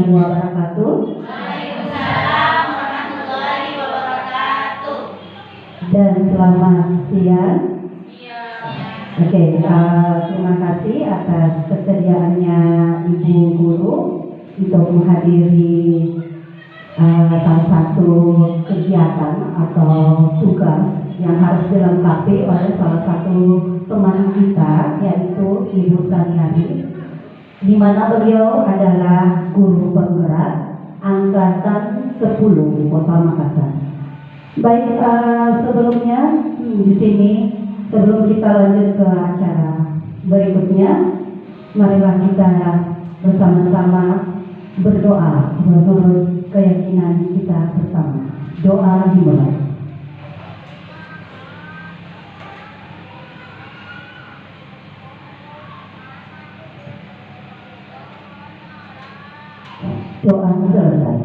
warahmatullahi wabarakatuh. Waalaikumsalam warahmatullahi wabarakatuh. Dan selamat siang. Oke, terima kasih atas kesediaannya Ibu Guru untuk menghadiri salah satu kegiatan atau tugas yang harus dilengkapi oleh salah satu teman kita, yaitu Ibu Saniari, di mana beliau adalah guru penggerak angkatan 10 Kota Makassar. Baik, sebelumnya di sini sebelum kita lanjut ke acara berikutnya, marilah kita bersama-sama berdoa menurut keyakinan kita bersama. Doa dimulai. Doa selesai.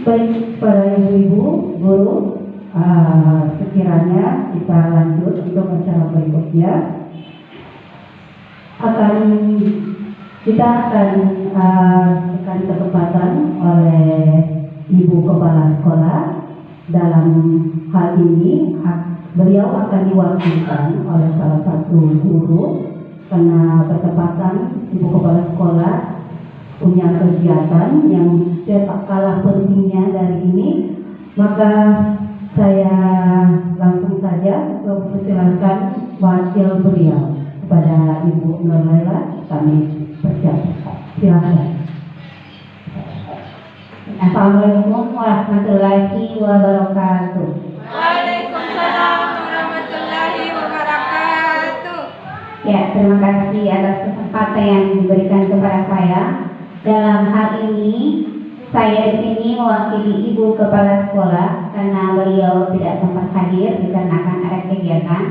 Baik, para ibu-ibu, guru, sekiranya kita lanjut untuk acara berikutnya. Kita akan berikan kesempatan oleh Ibu Kepala Sekolah. Dalam hal ini beliau akan diwakilkan oleh salah satu guru, karena bertepatan Ibu Kepala Sekolah punya kegiatan yang tidak kalah pentingnya dari ini, maka saya langsung saja mempersilakan wakil beliau kepada Ibu Nurlela. Kami persilakan. Silakan. Assalamualaikum warahmatullahi wabarakatuh. Waalaikumsalam warahmatullahi wabarakatuh. Ya, terima kasih atas kesempatan yang diberikan kepada saya. Dalam hal ini, saya di sini mewakili Ibu Kepala Sekolah karena beliau tidak sempat hadir dikarenakan ada kegiatan.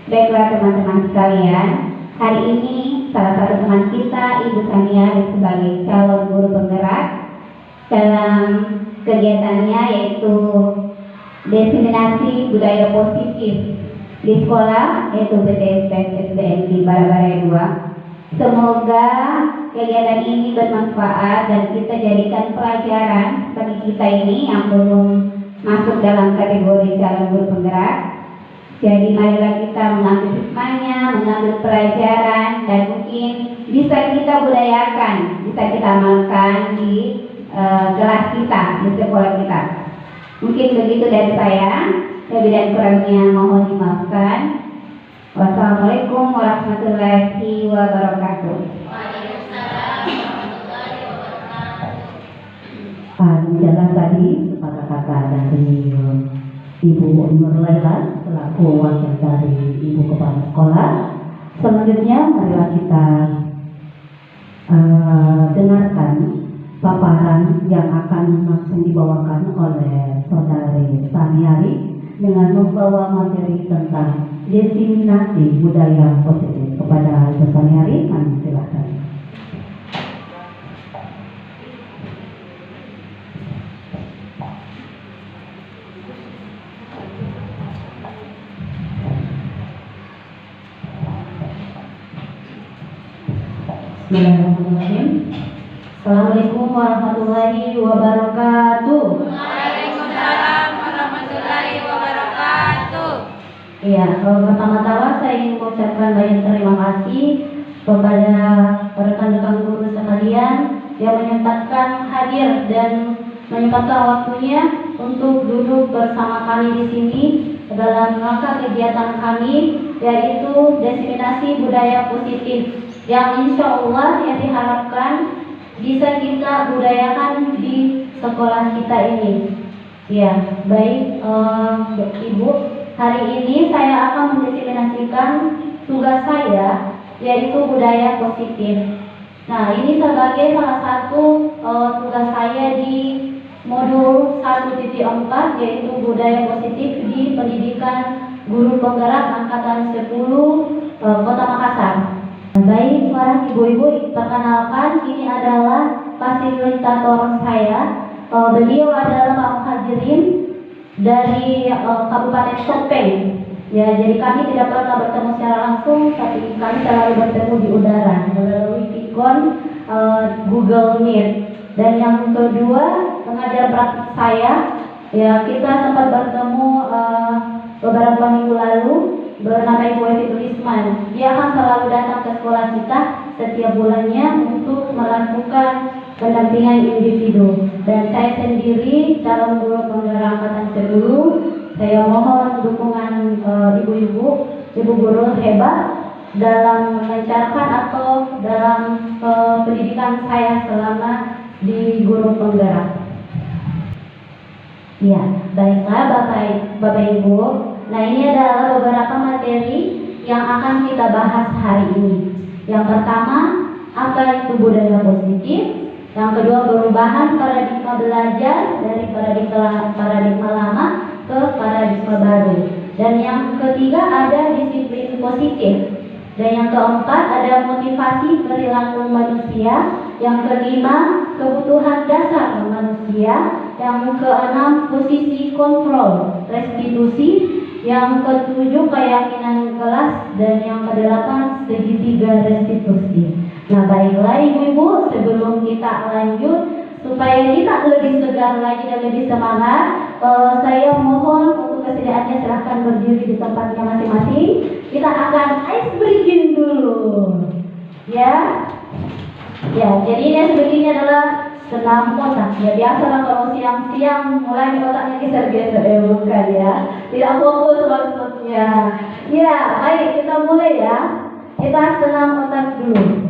Baiklah teman-teman sekalian, hari ini salah satu teman kita, Ibu Sania, sebagai calon guru penggerak dalam kegiatannya yaitu diseminasi budaya positif di sekolah, yaitu BTS SBNI Barabaraya 2. Semoga kegiatan ini bermanfaat dan kita jadikan pelajaran bagi kita ini yang belum masuk dalam kategori calon guru penggerak. Jadi marilah kita mengambil hikmahnya, mengambil pelajaran, dan mungkin bisa kita budayakan, bisa kita amalkan di kelas kita, di sekolah kita. Mungkin begitu dari saya. Lebih dan kurangnya mohon dimaafkan. Wassalamualaikum warahmatullahi wabarakatuh. Waalaikumsalam warahmatullahi wabarakatuh. Jalan tadi kata-kata dari Ibu Nurlela selaku wakil dari Ibu Kepala Sekolah. Selanjutnya marilah kita dengarkan paparan yang akan langsung dibawakan oleh Saudari Saniari dengan membawa materi tentang diseminasi budaya positif. Kepada Ibu Saniari, kami silakan. Bismillahirrahmanirrahim. Assalamualaikum warahmatullahi wabarakatuh. Waalaikumsalam warahmatullahi wabarakatuh. Iya, pertama-tama saya ingin mengucapkan banyak terima kasih kepada rekan-rekan guru sekalian yang menyempatkan hadir dan menyempatkan waktunya untuk duduk bersama kami di sini dalam rangka kegiatan kami, yaitu diseminasi budaya positif yang insya Allah yang diharapkan bisa kita budayakan di sekolah kita ini. Ya, baik Ibu, hari ini saya akan mendiseminasikan tugas saya, yaitu budaya positif. Nah, ini sebagai salah satu tugas saya di modul 1.4, yaitu budaya positif di pendidikan guru penggerak angkatan 10 Kota Makassar. Baik, para ibu-ibu, perkenalkan, ini adalah fasilitator saya. Beliau adalah Pak Muhajirin dari Kabupaten Sopeng. Ya, jadi kami tidak pernah bertemu secara langsung, tapi kami selalu bertemu di udara melalui Vikon Google Meet. Dan yang kedua, pengajar praktik saya, ya kita sempat bertemu beberapa minggu lalu, bernama Ibu Evi Tulisman. Dia akan selalu datang ke sekolah kita setiap bulannya untuk melakukan pendampingan individu. Dan saya sendiri calon guru penggerak angkatan 10. Saya mohon dukungan ibu guru hebat dalam melancarkan atau dalam pendidikan saya selama di guru penggerak. Ya, baiklah Bapak Ibu. Nah, ini adalah beberapa materi yang akan kita bahas hari ini. Yang pertama, apa itu budaya positif? Yang kedua, perubahan paradigma belajar dari paradigma lama ke paradigma baru. Dan yang ketiga ada disiplin positif. Dan yang keempat ada motivasi perilaku manusia. Yang kelima, kebutuhan dasar manusia. Yang keenam, posisi kontrol restitusi. Yang ketujuh, keyakinan kelas. Dan yang kedelapan, segitiga restitusi. Nah, baiklah ibu-ibu, sebelum kita lanjut, supaya kita lebih segar lagi dan lebih semangat, saya mohon untuk kesediaannya silahkan berdiri di tempatnya masing-masing. Kita akan ice breaking dulu, ya. Ya, jadi ice breaking adalah senam otak. Ya, biasalah kalau siang-siang mulai otaknya geser-geser, bukan ya. Tidak fokus maksudnya. Ya, baik, kita mulai ya. Kita senam otak dulu.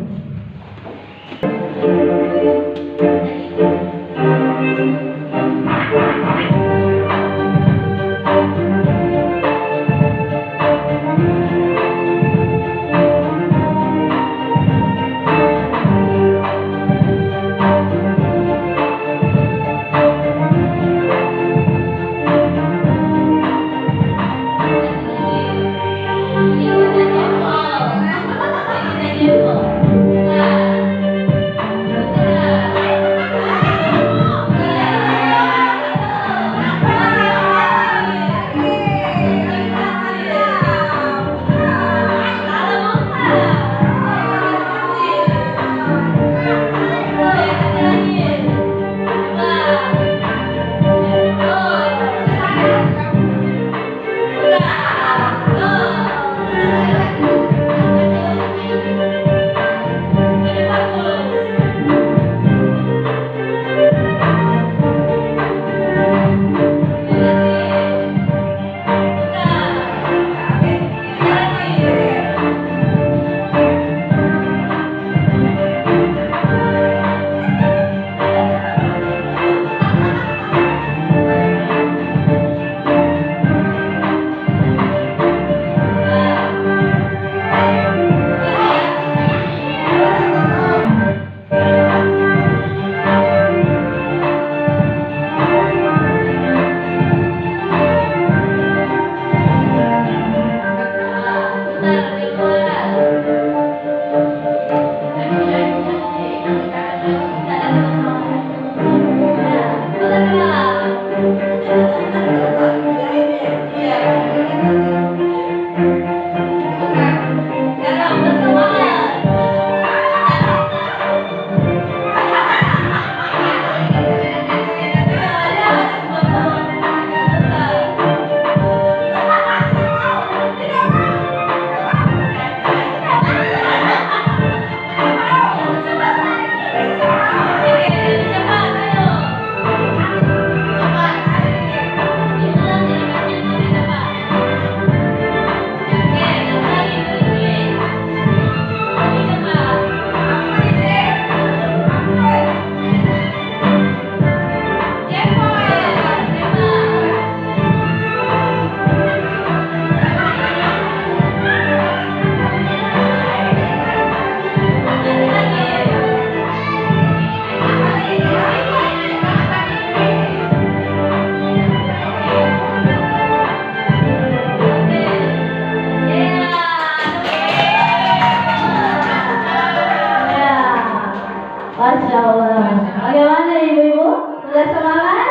Masya Allah. Bagaimana ibu-ibu? Sudah semangat?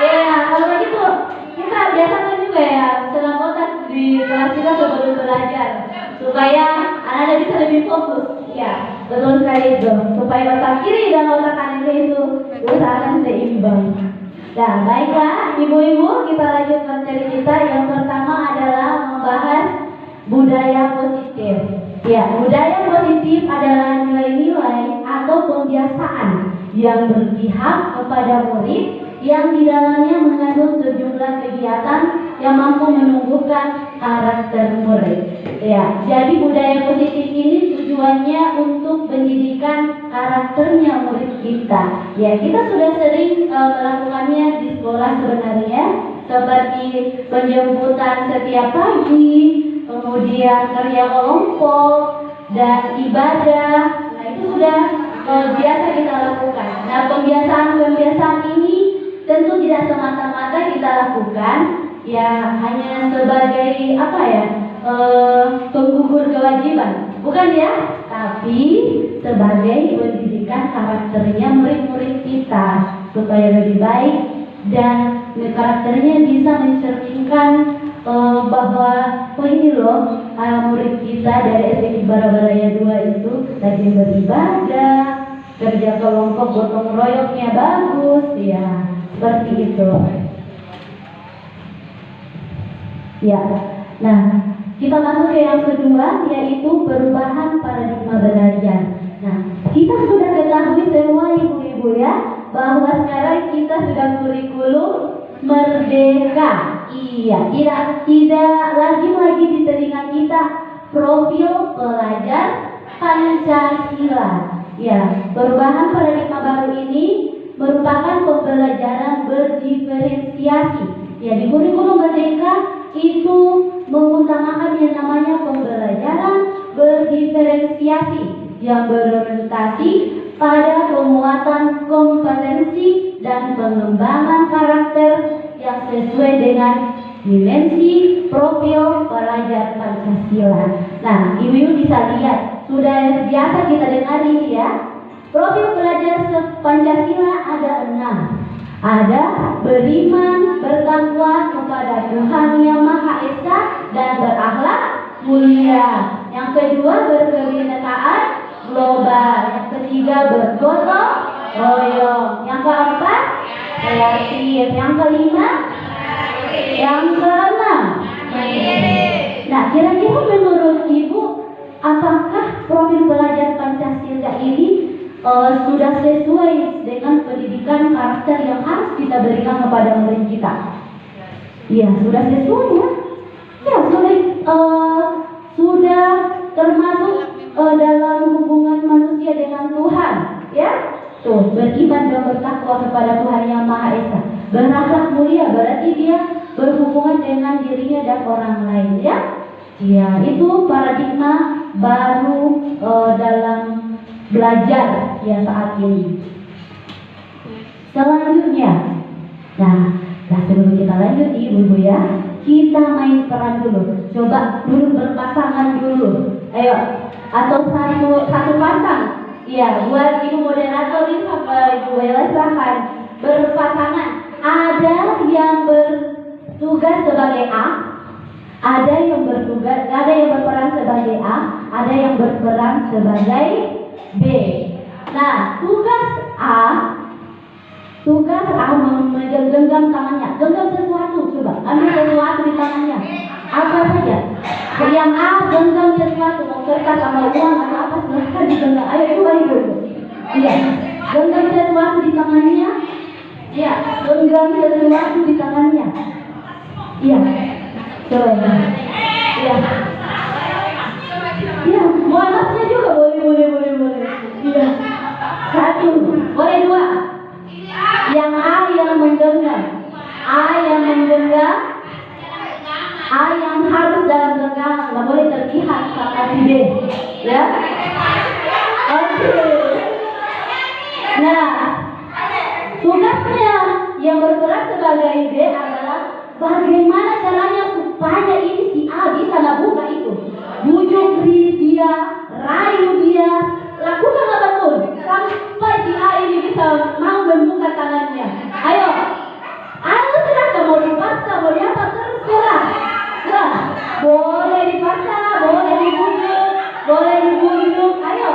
Ya, kalau begitu kita biasakan juga ya senam otak di kelas kita sebelum belajar supaya anak-anak bisa lebih fokus. Ya, betul sekali. Nah itu, supaya otak kiri dan otak kanan itu usahakan seimbang. Nah, baiklah ibu-ibu, kita lanjut materi kita. Yang pertama adalah membahas budaya positif. Ya, budaya positif adalah nilai-nilai atau kebiasaan yang berpihak kepada murid yang di dalamnya mengandung sejumlah kegiatan yang mampu menumbuhkan karakter murid. Ya, jadi budaya positif ini tujuannya untuk pendidikan karakternya murid kita. Ya, kita sudah sering melakukannya di sekolah sebenarnya, seperti penjemputan setiap pagi, kemudian kerja kelompok dan ibadah. Nah, itu sudah biasa kita lakukan. Nah, kebiasaan-kebiasaan ini tentu tidak semata-mata kita lakukan ya hanya sebagai penggugur kewajiban, bukan ya, tapi sebagai pendidikan karakternya murid-murid kita supaya lebih baik dan karakternya bisa mencerminkan bahwa ini loh murid kita dari SD Barabaraya 2 itu rajin beribadah, kerja kelompok gotong royongnya bagus, ya seperti itu. Ya, nah kita masuk ke yang kedua, yaitu perubahan paradigma belajar. Nah, kita sudah ketahui semua ibu-ibu ya, bahwa sekarang kita sudah kurikulum merdeka. Iya, tidak lagi di telinga kita profil pelajar Pancasila. Ya, perubahan paradigma baru ini merupakan pembelajaran berdiferensiasi. Ya, di kurikulum merdeka itu mengutamakan yang namanya pembelajaran berdiferensiasi yang berorientasi pada penguatan kompetensi dan pengembangan karakter yang sesuai dengan dimensi profil pelajar Pancasila. Nah, ibu-ibu bisa lihat, sudah biasa kita dengar ini ya. Profil pelajar Pancasila ada 6. Ada beriman, bertakwa kepada Tuhan Yang Maha Esa dan berakhlak mulia. Yang kedua, berkebinekaan global. Yang ketiga, bergotong royong. Yang keempat, kreatif. Yang kelima, yang keenam, nah, kira-kira menurut ibu, apakah profil pelajar Pancasila ini sudah sesuai dengan pendidikan karakter yang harus kita berikan kepada murid kita? Ya, sudah sesuai ya. Ya, sudah termasuk dalam hubungan manusia dengan Tuhan, ya. Tuh, beriman dan bertakwa kepada Tuhan Yang Maha Esa. Berakhlak mulia berarti dia berhubungan dengan dirinya dan orang lain, ya. Ya, itu paradigma baru dalam belajar ya saat ini. Selanjutnya, nah sebelum kita lanjut ibu-ibu ya, kita main peran dulu. Coba dulu berpasangan dulu, ayo, atau satu pasang. Ya, buat ibu moderator ini sama ibu Ella silahkan berpasangan. Ada yang bertugas sebagai A, ada yang berperan sebagai A, ada yang berperan sebagai B. Nah, tugas A menggenggam tangannya, genggam sesuatu, coba ambil sesuatu di tangannya, apa saja. Yang A genggam sesuatu, mau kertas sama uang atau apa, silahkan digenggam. Ayo coba ibu. Iya, genggam sesuatu di tangannya. Iya, genggam sesuatu di tangannya. Iya, coba ya. Iya. Iya, bonusnya juga boleh. Iya. 1, boleh 2. Yang A yang menggenggam, A yang harus dalam genggaman, nggak boleh terlihat sama si B, ya. Oke. Nah, tugasnya yang berperan sebagai B adalah bagaimana caranya supaya ini si A bisa buka itu. Bujuk dia, rayu dia, lakukan apapun sampai si A ini bisa mau membuka tangannya. Ayo silahkan, mau dipaksa, mau diapa, terserah. Nah, boleh dipaksa, boleh dibujuk. Ayo,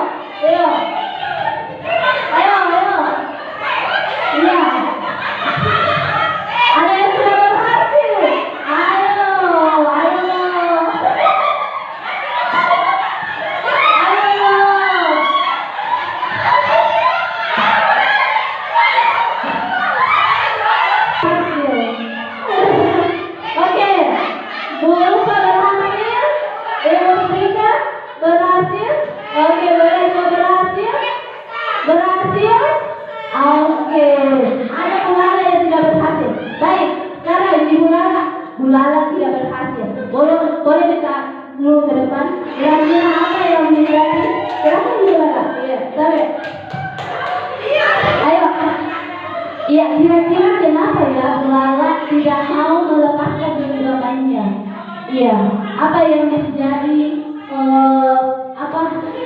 Ya, kira-kira kenapa ya Lala tidak mau melepaskan diri bapaknya? Iya, apa yang menjadi apa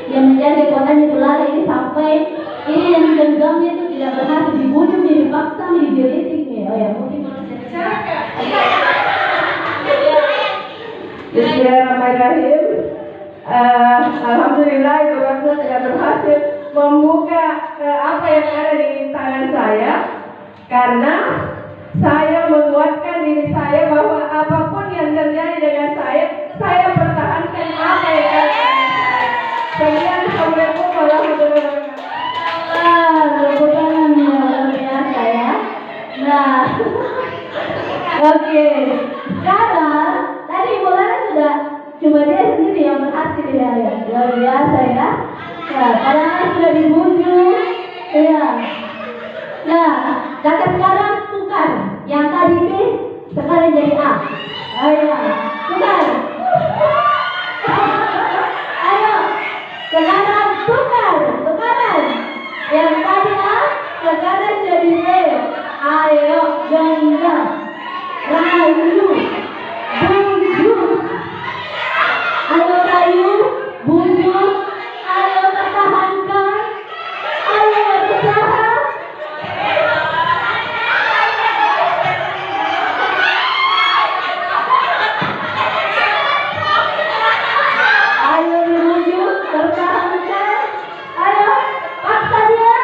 yang menjadi kekuatannya Lala ini sampai ini yang genggamnya itu tidak berhasil dibujuk, dipaksa, digelitik. Oh ya, mungkin Bismillahirrahmanirrahim. Alhamdulillah Ibu Ratna sudah berhasil membuka apa yang ada di tangan saya, karena saya menguatkan diri saya bahwa apapun yang terjadi dengan saya pertahankan apa yang ada di tangan saya. Sekian, Assalamualaikum warahmatullahi wabarakatuh. rebutan luar biasa ya. Nah, oke. Sekarang tadi Ibu Lala sudah cuma dia sendiri yang berhasil ya, luar biasa ya. Nah, karena sudah dibujuk, ya. Nah, kakak sekarang tukar. Yang tadi B sekarang jadi A. Ayo, tukar. Ayo, sekarang tukar, tukaran. Yang tadi A sekarang jadi B. Ayo, genggam, rayu, bujuk. Ayo rayu, bujuk. Ayo pertahankan. Ayo berusaha. Ayo dibujuk, pertahankan. Ayo paksa dia.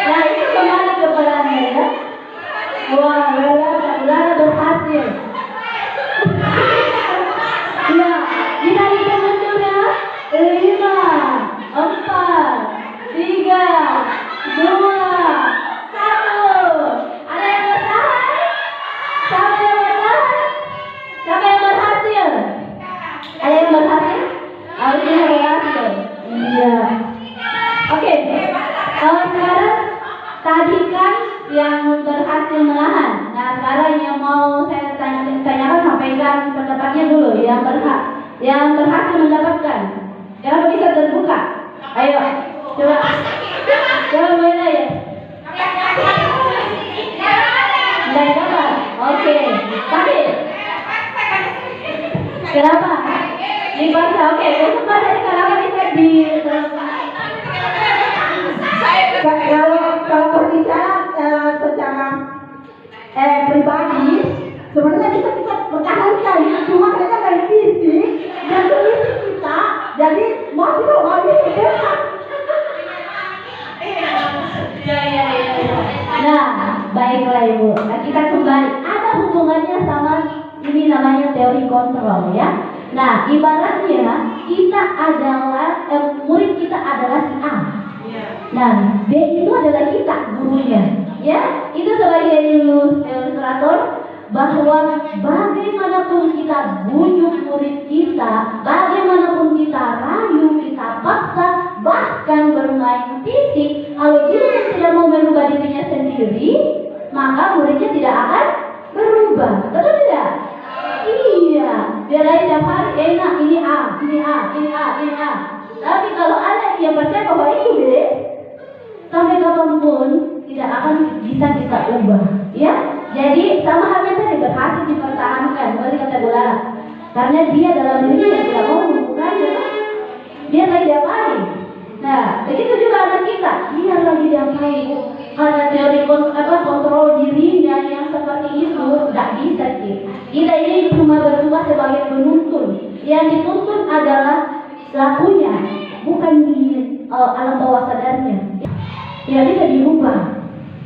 Nah, itu kemana kepalanya ya? Wah, Lala berhasil. Ya, kita hitung mundur ya. 5, 4, 3, 2, 1. Ada yang bertahan? Siapa yang bertahan? Siapa yang berhasil? Ada yang berhasil? Harusnya berhasil. Iya. Oke. Sekarang tadi kan yang berhasil menahan. Nah, sekarang yang mau saya tanyakan, sampaikan pendapatnya dulu. Yang berhasil mendapatkan. Jangan bisa terbuka. Ayo, coba mulai ya. Tidak dapat. Oke. Tapi kenapa? Dipaksa. Oke. Besok pada sekarang bisa di. Kalau berbicara secara pribadi, sebenarnya kita pertahankan, cuma mereka dari fisik dan kondisi kita, jadi mau tidak mau dipegang. Ya. Nah, baiklah Ibu. Nah, kita kembali. Ada hubungannya sama ini namanya teori kontrol ya. Nah, ibaratnya kita adalah murid kita adalah si A. Nah, B itu adalah kita, gurunya. Ya, itu sebagai ilustrator bahwa bagaimanapun kita bujuk murid kita, bagaimanapun kita rayu, kita paksa, bahkan bermain fisik, kalau dia tidak mau merubah dirinya sendiri, maka muridnya tidak akan berubah. Betul tidak? Iya, dia lain tiap hari enak, ini A, ini A, ini A, ini A. Tapi kalau ada yang percaya bahwa itu B, sampai kapanpun tidak akan bisa kita ubah, ya. Jadi sama halnya tadi berhasil dipertahankan, boleh kata Bu Lala, karena dia dalam diri yang tidak mau membukannya, dia lagi diapain. Nah, begitu juga anak kita, dia lagi diapain. Karena teori kontrol dirinya yang seperti itu tidak bisa sih. Kita ini cuma bertugas sebagai penuntun. Yang dituntun adalah lakunya, bukan di alam bawah sadarnya. Tidak bisa dirubah.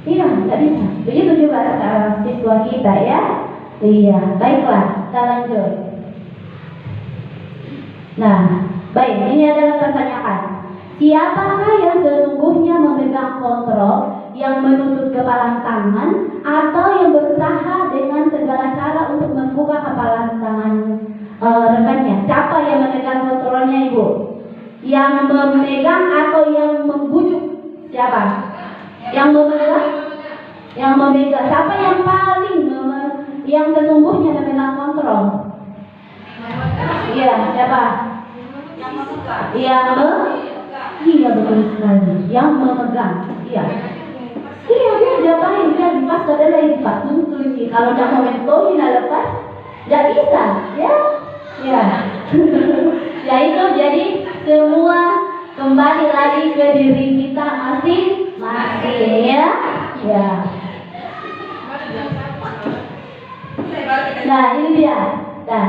Iya, tidak bisa. Begitu juga siswa kita ya. Iya, baiklah, kita lanjut. Nah, baik, ini adalah pertanyaan. Siapakah yang sesungguhnya memegang kontrol, yang menutup kepala tangan, atau yang berusaha dengan segala cara untuk membuka kepala tangan rekannya? Siapa yang memegang kontrolnya, Ibu? Yang memegang atau yang membujuk? Siapa? Yang memegang? Yang memegang. Siapa yang paling yang sesungguhnya memegang kontrol? Iya, siapa? Yang Iya betul sekali. Yang memegang. Iya. Iya dia jabain dia pas adalah yang tuntun sih. Kalau tidak momentum tidak lepas, tidak bisa. Ya. Ya. Ya itu jadi semua kembali lagi ke diri kita masing-masing ya. Ya. Nah ini dia. Nah,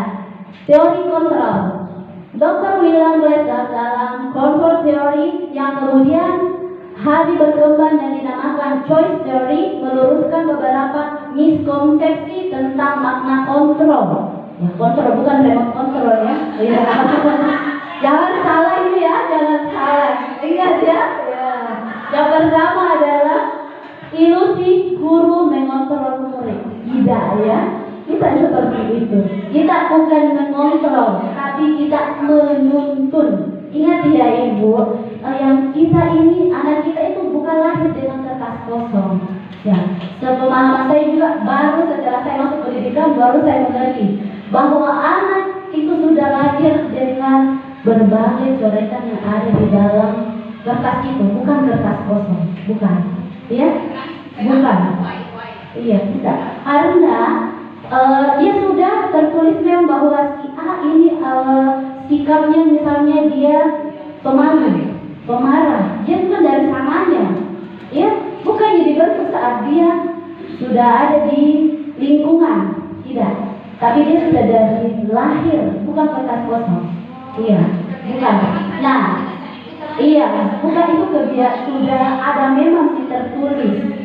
teori kontrol. Dr. William Glasser dalam control theory yang kemudian hari berkembang dan dinamakan choice theory meluruskan beberapa miskonsepsi tentang makna kontrol. Ya, kontrol bukan remote control ya. Ya. Jangan salah ini ya, jangan salah. Ingat ya. Ya. Yang pertama adalah ilusi guru mengontrol murid. Tidak ya. Kita seperti itu. Kita bukan mengontrol, tapi kita menuntun. Ingat ya Ibu, yang kita ini, anak kita itu bukan lahir dengan kertas kosong. Ya, sepemahaman saya juga baru setelah saya masuk pendidikan baru saya mengerti bahwa anak itu sudah lahir dengan berbagai coretan yang ada di dalam kertas itu, bukan kertas kosong, bukan. Ya, bukan. Iya, tidak. Karena dia sudah tertulis memang bahwa si A ini sikapnya misalnya dia pemarah, dia sudah dari sananya, ya bukan jadi bentuk saat dia sudah ada di lingkungan, tidak, tapi dia sudah dari lahir, bukan kertas kosong, iya, bukan. Nah, iya, bukan itu kebiasaan sudah ada memang sih tertulis.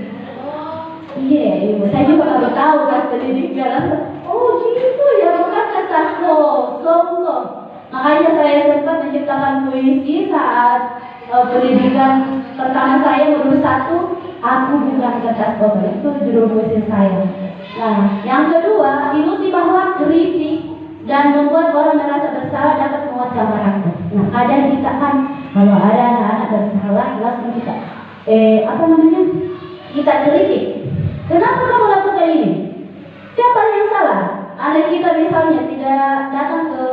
Iya, Ibu. Saya juga baru tahu kan pendidikan. Oh gitu ya, bukan kertas kosong loh. Makanya saya sempat menciptakan puisi saat pendidikan pertama saya baru 1. Aku bukan kertas kosong. Itu judul puisi saya. Nah, yang kedua, ilusi bahwa kritik dan membuat orang merasa bersalah dapat menguatkan karakter. Nah, kadang kita kan kalau ada anak-anak bersalah langsung kita kita kritik. Kenapa kamu lakukan ini? Siapa yang salah? Anak kita misalnya tidak datang ke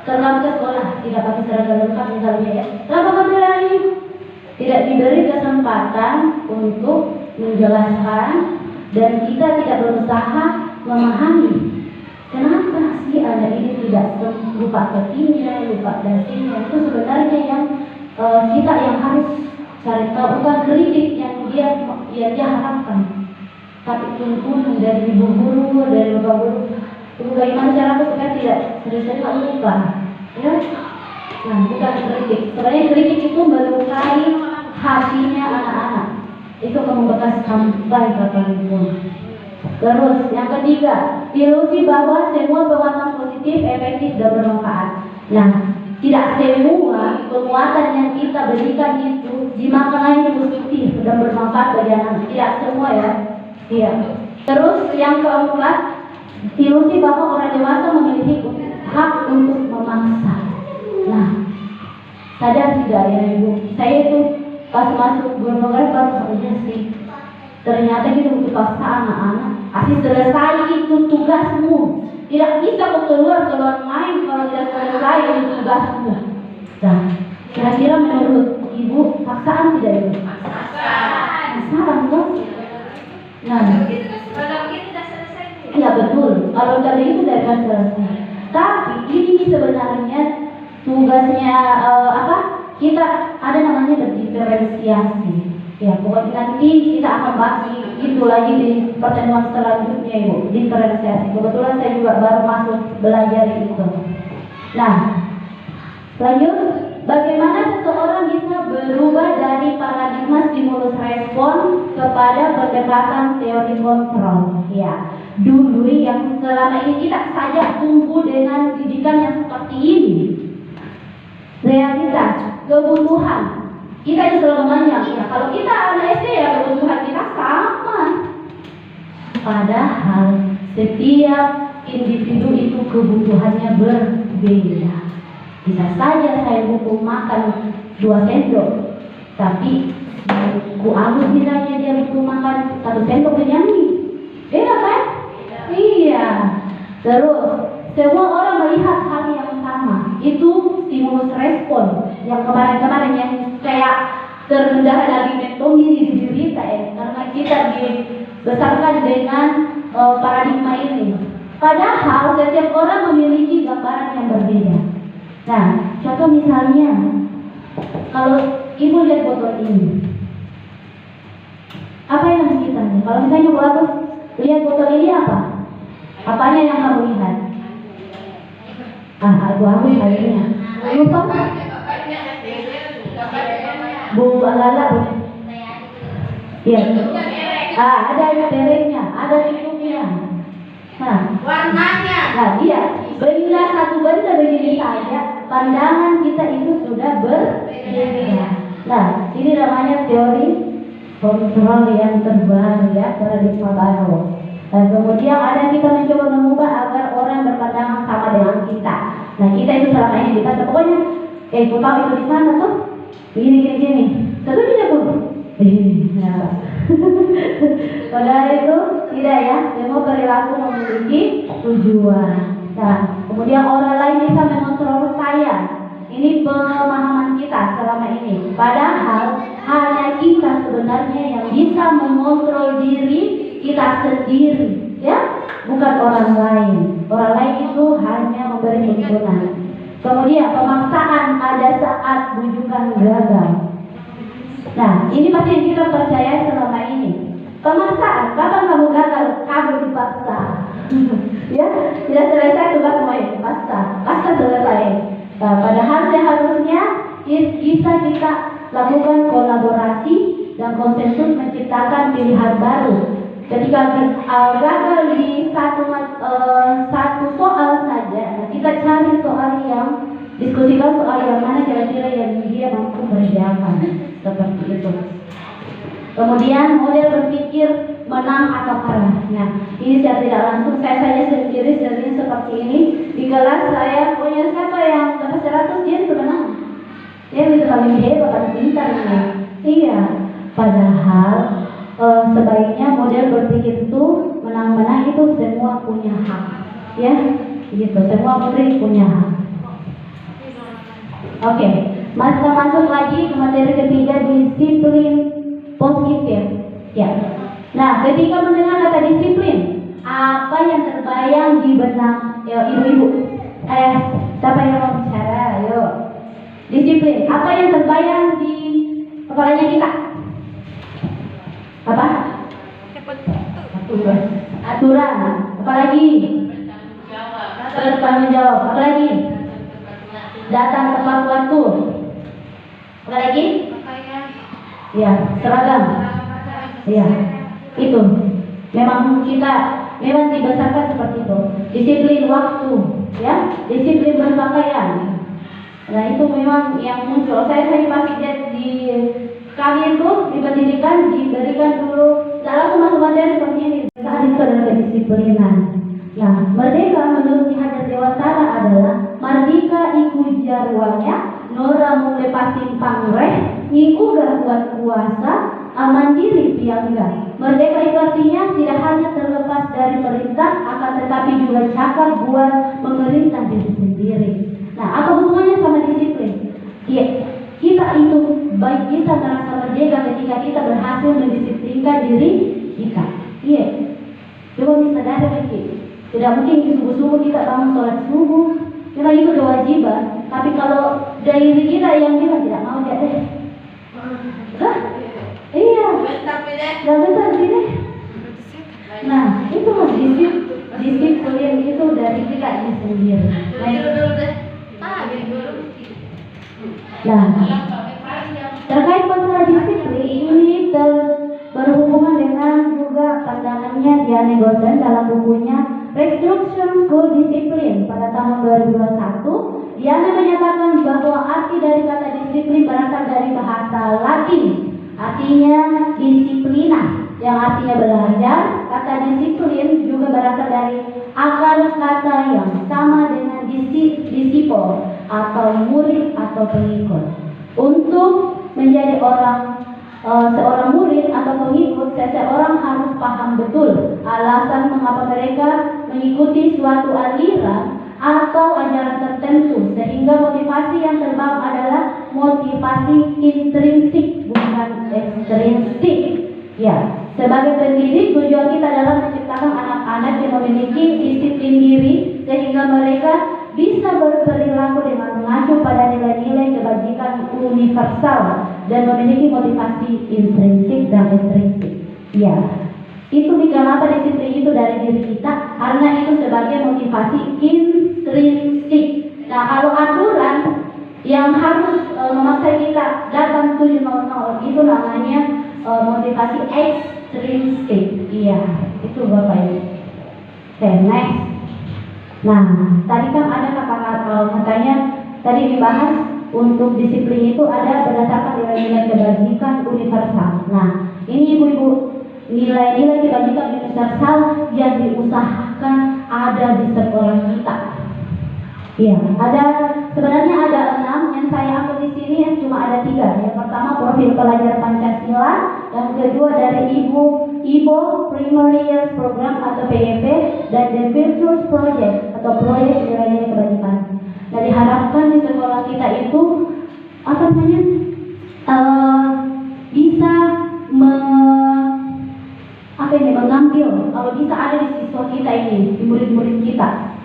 sekolah, tidak pakai seragam lengkap misalnya ya. Kenapa kamu berani? Tidak diberi kesempatan untuk menjelaskan dan kita tidak berusaha memahami. Kenapa sih anak ini tidak lupa petinya, lupa dasinya? Itu sebenarnya yang kita yang harus cari tahu, bukan kritik yang dia harapkan. Tapi tuntunan dari ibu guru, dari bapak guru, itu bagaimana cara supaya tidak sering-sering lupa, ya? Nah, bukan kritik. Sebenarnya kritik itu melukai hatinya anak-anak. Itu membekas sampai kapanpun. Terus yang ketiga, ilusi bahwa semua penguatan positif, efektif dan bermanfaat. Nah, tidak semua penguatan yang kita berikan itu dimaknai positif dan bermanfaat bagi anak. Tidak semua ya. Iya. Terus yang keempat, ilusi bahwa orang dewasa memiliki hak untuk memaksa. Nah, sadar tidak ya Ibu? Saya itu pas masuk Gunung baru saja sih. Ternyata kita untuk paksa anak-anak. Asli selesai itu tugasmu. Tidak bisa keluar main kalau tidak selesai itu tugasmu. Nah, kira-kira menurut Ibu paksaan tidak Ibu? Paksaan dong. Nah, iya betul. Kalau dari itu tidak akan selesai. Tapi ini sebenarnya tugasnya kita ada namanya berdiferensiasi. Ya, pokoknya nanti kita akan bahas itu lagi di pertemuan selanjutnya Ibu. Diferensiasi. Kebetulan saya juga baru masuk belajar itu. Nah, lanjut. Bagaimana seseorang bisa berubah dari paradigma stimulus respon kepada pendekatan teori kontrol? Ya, dulu yang selama ini kita saja tumbuh dengan didikan yang seperti ini. Realitas, kebutuhan kita yang selalu banyak. Ya, kalau kita anak SD ya kebutuhan kita sama. Padahal setiap individu itu kebutuhannya berbeda. Bisa saja saya butuh makan 2 sendok, tapi Bu Agus misalnya dia butuh makan 1 sendok kenyang. Beda kan? Iya. Terus semua orang melihat hal yang sama. Itu stimulus respon yang kemarin-kemarin yang terendah lagi mentomi di diri kita ya, karena kita dibesarkan dengan paradigma ini. Padahal setiap orang memiliki gambaran yang berbeda. Nah, contoh misalnya, kalau ibu lihat botol ini, apa yang kita nih? Kalau misalnya Bu Agus lihat botol ini apa? Apanya yang kamu lihat? Bu Agus airnya. Lupa? Bu Lala, Bu. Iya. Ada mereknya, ada bentuknya. Nah, Warnanya. nah iya. Bila satu benda begini saja, pandangan kita itu sudah berbeda. Nah, ini namanya teori kontrol yang terbaru ya, paradigma baru. Dan kemudian ada kita mencoba mengubah agar orang berpandangan sama dengan kita. Nah, kita itu selama ini dikata pokoknya, kau tahu itu di sana tuh, gini. Satu tidak pun. Nah. Padahal itu tidak ya, semua perilaku memiliki tujuan. Nah, kemudian orang lain bisa mengontrol saya. Ini pemahaman kita selama ini. Padahal hanya kita sebenarnya yang bisa mengontrol diri kita sendiri, ya, bukan orang lain. Orang lain itu hanya memberi tuntunan. Kemudian pemaksaan ada saat bujukan gagal. Nah, ini pasti yang kita percaya selama ini. Pemaksaan, kapan kamu gagal? Kamu dipaksa. Ya, tidak selesai tugas semuanya dipaksa. Paksa selesai. Nah, padahal seharusnya bisa kita lakukan kolaborasi dan konsensus menciptakan pilihan baru. Ketika gagal di satu soal saja, kita cari soal yang diskusikan soal yang mana kira-kira yang dia mampu kerjakan, seperti itu. Kemudian model berpikir menang atau kalah. Nah, ini secara tidak langsung saya sendiri sering seperti ini. Di kelas saya punya siapa yang dapat 100 dia itu menang. Dia bisa paling hebat, paling pintar nih. Iya. Padahal sebaiknya model berpikir itu menang-menang itu semua punya hak. Ya, gitu. Semua murid punya hak. Oke, masuk lagi ke materi ketiga, disiplin positif. Ya. Nah, ketika mendengar kata disiplin, apa yang terbayang di benak ibu-ibu? Siapa yang mau bicara? Ayo. Disiplin. Apa yang terbayang di kepalanya kita? Apa? Aturan. Apalagi? Bertanggung jawab. Apalagi? Datang tepat waktu. Apalagi? Ya, seragam. Ya, itu. Memang kita dibesarkan seperti itu. Disiplin waktu, ya, disiplin berpakaian. Nah, itu memang yang muncul. Saya pasti lihat di kami itu di pendidikan diberikan dulu, tidak langsung masuk materi seperti ini. Tadi itu adalah kedisiplinan. Nah, merdeka menurut Hajar Dewantara adalah mardika iku jarwanya, nora mulai pasin pangreh, iku gak kuat kuasa, aman diri piangga. Merdeka itu artinya tidak hanya terlepas dari perintah, akan tetapi juga cakap buat memerintah diri sendiri. Nah, apa hubungannya sama disiplin? Iya, kita itu baik kita merasa merdeka ketika kita berhasil mendisiplinkan diri kita. Iya, coba kita sadar lagi. Tidak mungkin subuh-subuh kita bangun sholat subuh, karena itu kewajiban. Tapi kalau dari diri kita yang kita tidak mau jadi, iya, gak betul sih. Nah, itu mas disiplin itu dari kita ini sendiri. Nah, terkait masalah disiplin ini berhubungan dengan juga pandangannya Diane Gosen dalam bukunya Restruction School Discipline pada tahun 2021. Diane menyatakan bahwa arti dari kata disiplin berasal dari bahasa Latin, artinya disiplina, yang artinya belajar. Kata disiplin juga berasal dari akar kata yang sama dengan disipol atau murid atau pengikut. Untuk menjadi seorang murid atau pengikut, seseorang harus paham betul alasan mengapa mereka mengikuti suatu aliran atau ajaran tertentu, sehingga motivasi yang terbaik adalah motivasi intrinsik, bukan ekstrinsik. Ya, sebagai pendidik tujuan kita adalah menciptakan anak-anak yang memiliki disiplin diri sehingga mereka bisa berperilaku dengan mengacu pada nilai-nilai kebajikan universal dan memiliki motivasi intrinsik dan ekstrinsik. Ya, itu kenapa disiplin itu dari diri kita, karena itu sebagai motivasi intrinsik. Nah, kalau aturan yang harus memaksa kita datang 7.00 itu namanya motivasi ekstrinsik. Iya, itu Bapak Ibu. Oke, next. Nah, tadi kan ada katanya tadi dibahas untuk disiplin itu ada berdasarkan nilai-nilai kebajikan universal. Nah, ini Ibu-ibu, nilai-nilai kebajikan universal yang diusahakan ada di sekolah kita. Iya, sebenarnya ada 6 yang saya ambil di sini, yang cuma ada 3. Yang pertama profil pelajar Pancasila, yang kedua dari Ibo Primary Years Program atau PYP, dan The Virtuous Project atau proyek nilai-nilai kebajikan. Nah, diharapkan di sekolah kita itu bisa mengambil, kalau bisa ada di siswa kita ini, di murid-murid kita.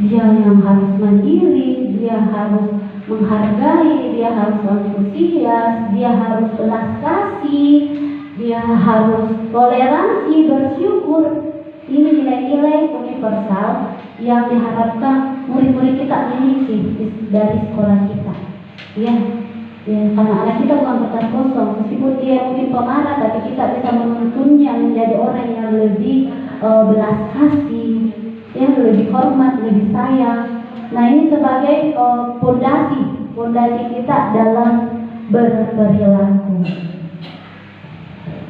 Dia yang harus mandiri, dia harus menghargai, dia harus antusias, dia harus belas kasih, dia harus toleransi, bersyukur. Ini nilai-nilai universal yang diharapkan murid-murid kita miliki dari sekolah kita. Ya, karena anak kita bukan kertas kosong, meskipun dia mungkin pemarah, tapi kita bisa menuntunnya menjadi orang yang lebih belas kasih, yang lebih hormat, lebih sayang. Nah, ini sebagai fondasi kita dalam berperilaku.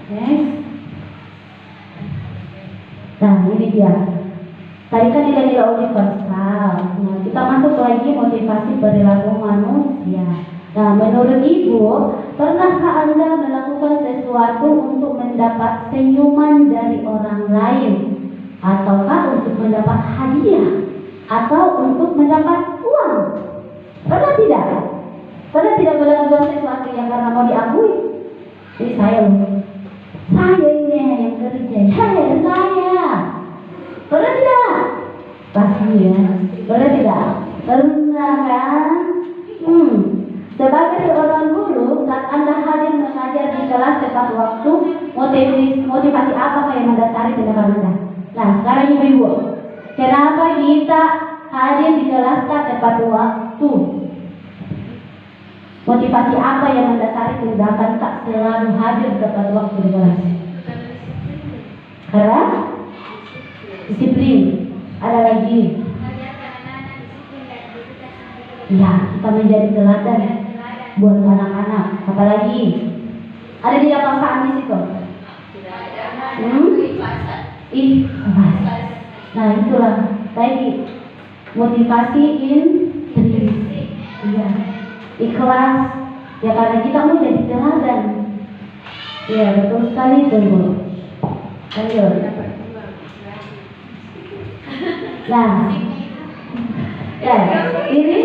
Next. Nah, ini dia. Tadi kan nilai-nilai universal. Nah, kita masuk lagi motivasi perilaku manusia. Nah, menurut Ibu, pernahkah Anda melakukan sesuatu untuk mendapat senyuman dari orang lain? Ataukah untuk mendapat hadiah? Atau untuk mendapat uang? Pernah tidak? Pernah tidak melakukan sesuatu yang karena mau diakui? Ini saya ini yang kerja. Hei, saya. Pernah tidak? Pasti ya. Pernah tidak? Pernah kan? Sebagai seorang guru, saat Anda hadir mengajar di kelas tepat waktu, motivasi apa yang mendasari tindakan Anda? Nah, sekarang Ibu-ibu, kenapa kita hadir di kelas tepat waktu? Motivasi apa yang mendasari tindakan tak selalu hadir tepat waktu di kelas? Karena disiplin. Ada lagi. Ya, kita menjadi teladan buat anak-anak. Apalagi ada di paksaan di situ. Nah, itulah tadi motivasi intrinsik. Iya, ikhlas. Ya, karena kita mau jadi teladan. Ya, betul sekali itu, Bu. Ayo. Nah, ya, ini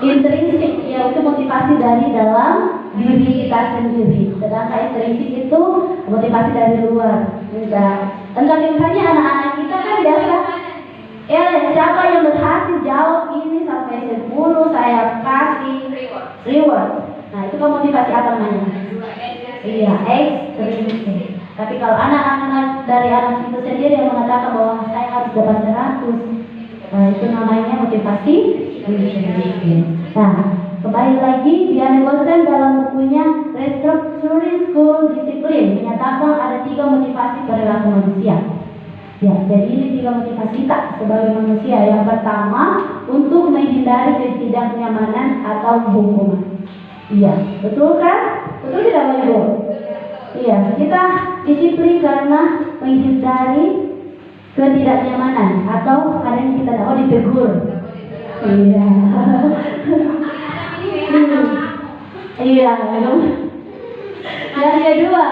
intrinsik, yaitu motivasi dari dalam diri kita sendiri. Sedangkan ekstrinsik itu motivasi dari luar. Enggak misalnya anak-anak kita kan biasa, siapa yang berhasil jawab ini sampai 10 saya kasih reward. Nah, itu kan motivasi apa namanya? Iya, ekstrinsik. Tapi kalau anak-anak dari anak itu sendiri yang mengatakan bahwa saya harus dapat 100, nah, itu namanya motivasi intrinsik. Nah, kembali lagi, Diane Boston dalam bukunya Restructuring School Discipline menyatakan ada 3 motivasi perilaku manusia. Ya, jadi ini 3 motivasi kita sebagai manusia. Yang pertama, untuk menghindari ketidaknyamanan atau hukuman. Iya, betul kan? Betul tidak, Ibu? Iya, kita disiplin karena menghindari ketidaknyamanan atau kadang kita mau ditegur. Iya. Iya. Yang kedua,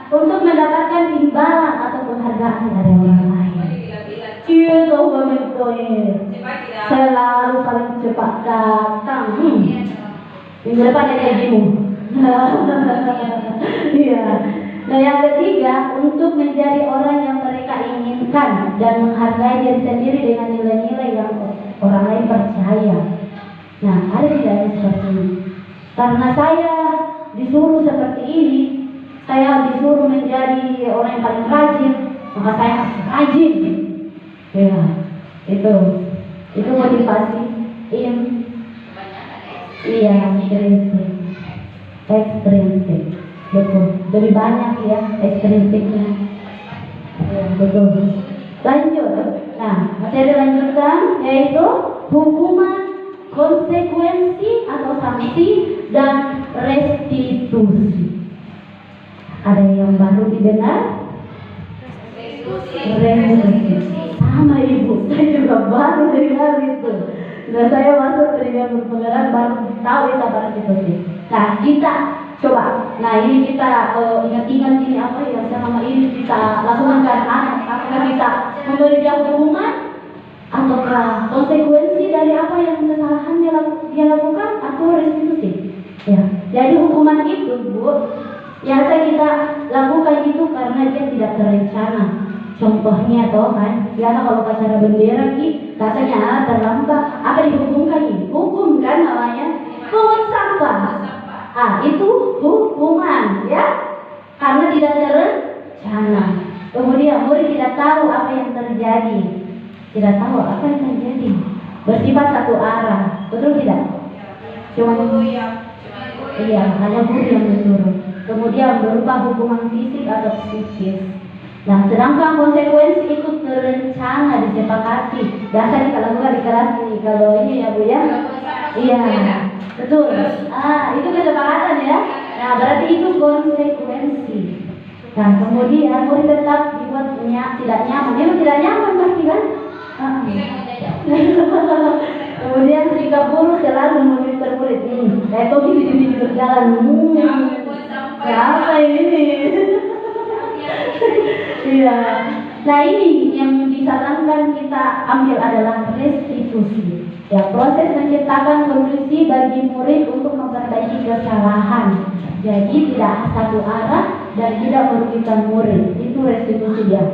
untuk mendapatkan imbalan atau penghargaan dari orang lain. Itu betul. Selalu paling cepat datang. Minggu depan jadi gajimu. Iya. Nah yang ketiga, untuk menjadi orang yang mereka inginkan dan menghargai diri sendiri dengan nilai-nilai yang orang lain percaya. Nah, ada tidak seperti ini? Karena saya disuruh seperti ini, saya disuruh menjadi orang yang paling rajin, maka saya harus rajin. Ya, itu motivasi. Iya, ekstrinsik. Betul, lebih banyak ya ekstrinsiknya. Ya, betul. Lanjut. Nah, materi lanjutan yaitu hukuman, konsekuensi atau sanksi, dan restitusi. Ada yang baru didengar? Restitusi. Sama ibu, saya juga baru dengar itu. Nah, saya masuk ke dunia berpengalaman baru tahu itu apa restitusi. Nah, kita coba. Nah, ini kita ingat-ingat ini apa yang selama ini kita lakukan ke anak. Apakah kita memberi dia hukuman ataukah konsekuensi dari apa yang kesalahan dia lakukan atau restitusi? Ya, jadi hukuman itu, Bu, biasa kita lakukan itu karena dia tidak terencana. Contohnya toh kan, biasa kalau acara bendera katanya terlambat, apa dihukumkan ini? Hukum kan namanya, pungut sampah. Itu hukuman ya, karena tidak terencana. Kemudian murid tidak tahu apa yang terjadi, bersifat satu arah, betul tidak? Iya, hanya guru yang disuruh. Kemudian berupa hukuman fisik atau psikis. Nah, sedangkan konsekuensi itu terencana, disepakati. Biasa kalau bukan di kelas ini, kalau ini ya Bu ya. Iya, betul. Itu kesepakatan ya. Nah, berarti itu konsekuensi. Nah, kemudian murid tetap dibuatnya tidak nyaman. Memang tidak nyaman pasti kan? Kemudian jika guru selalu meminta murid ini, kok gini berjalan. Apa ini? Iya. Nah, ini yang disarankan kita ambil adalah restitusi. Ya, proses menciptakan kondisi bagi murid untuk memperbaiki kesalahan. Jadi tidak satu arah dan tidak merugikan murid. Itu restitusi dia.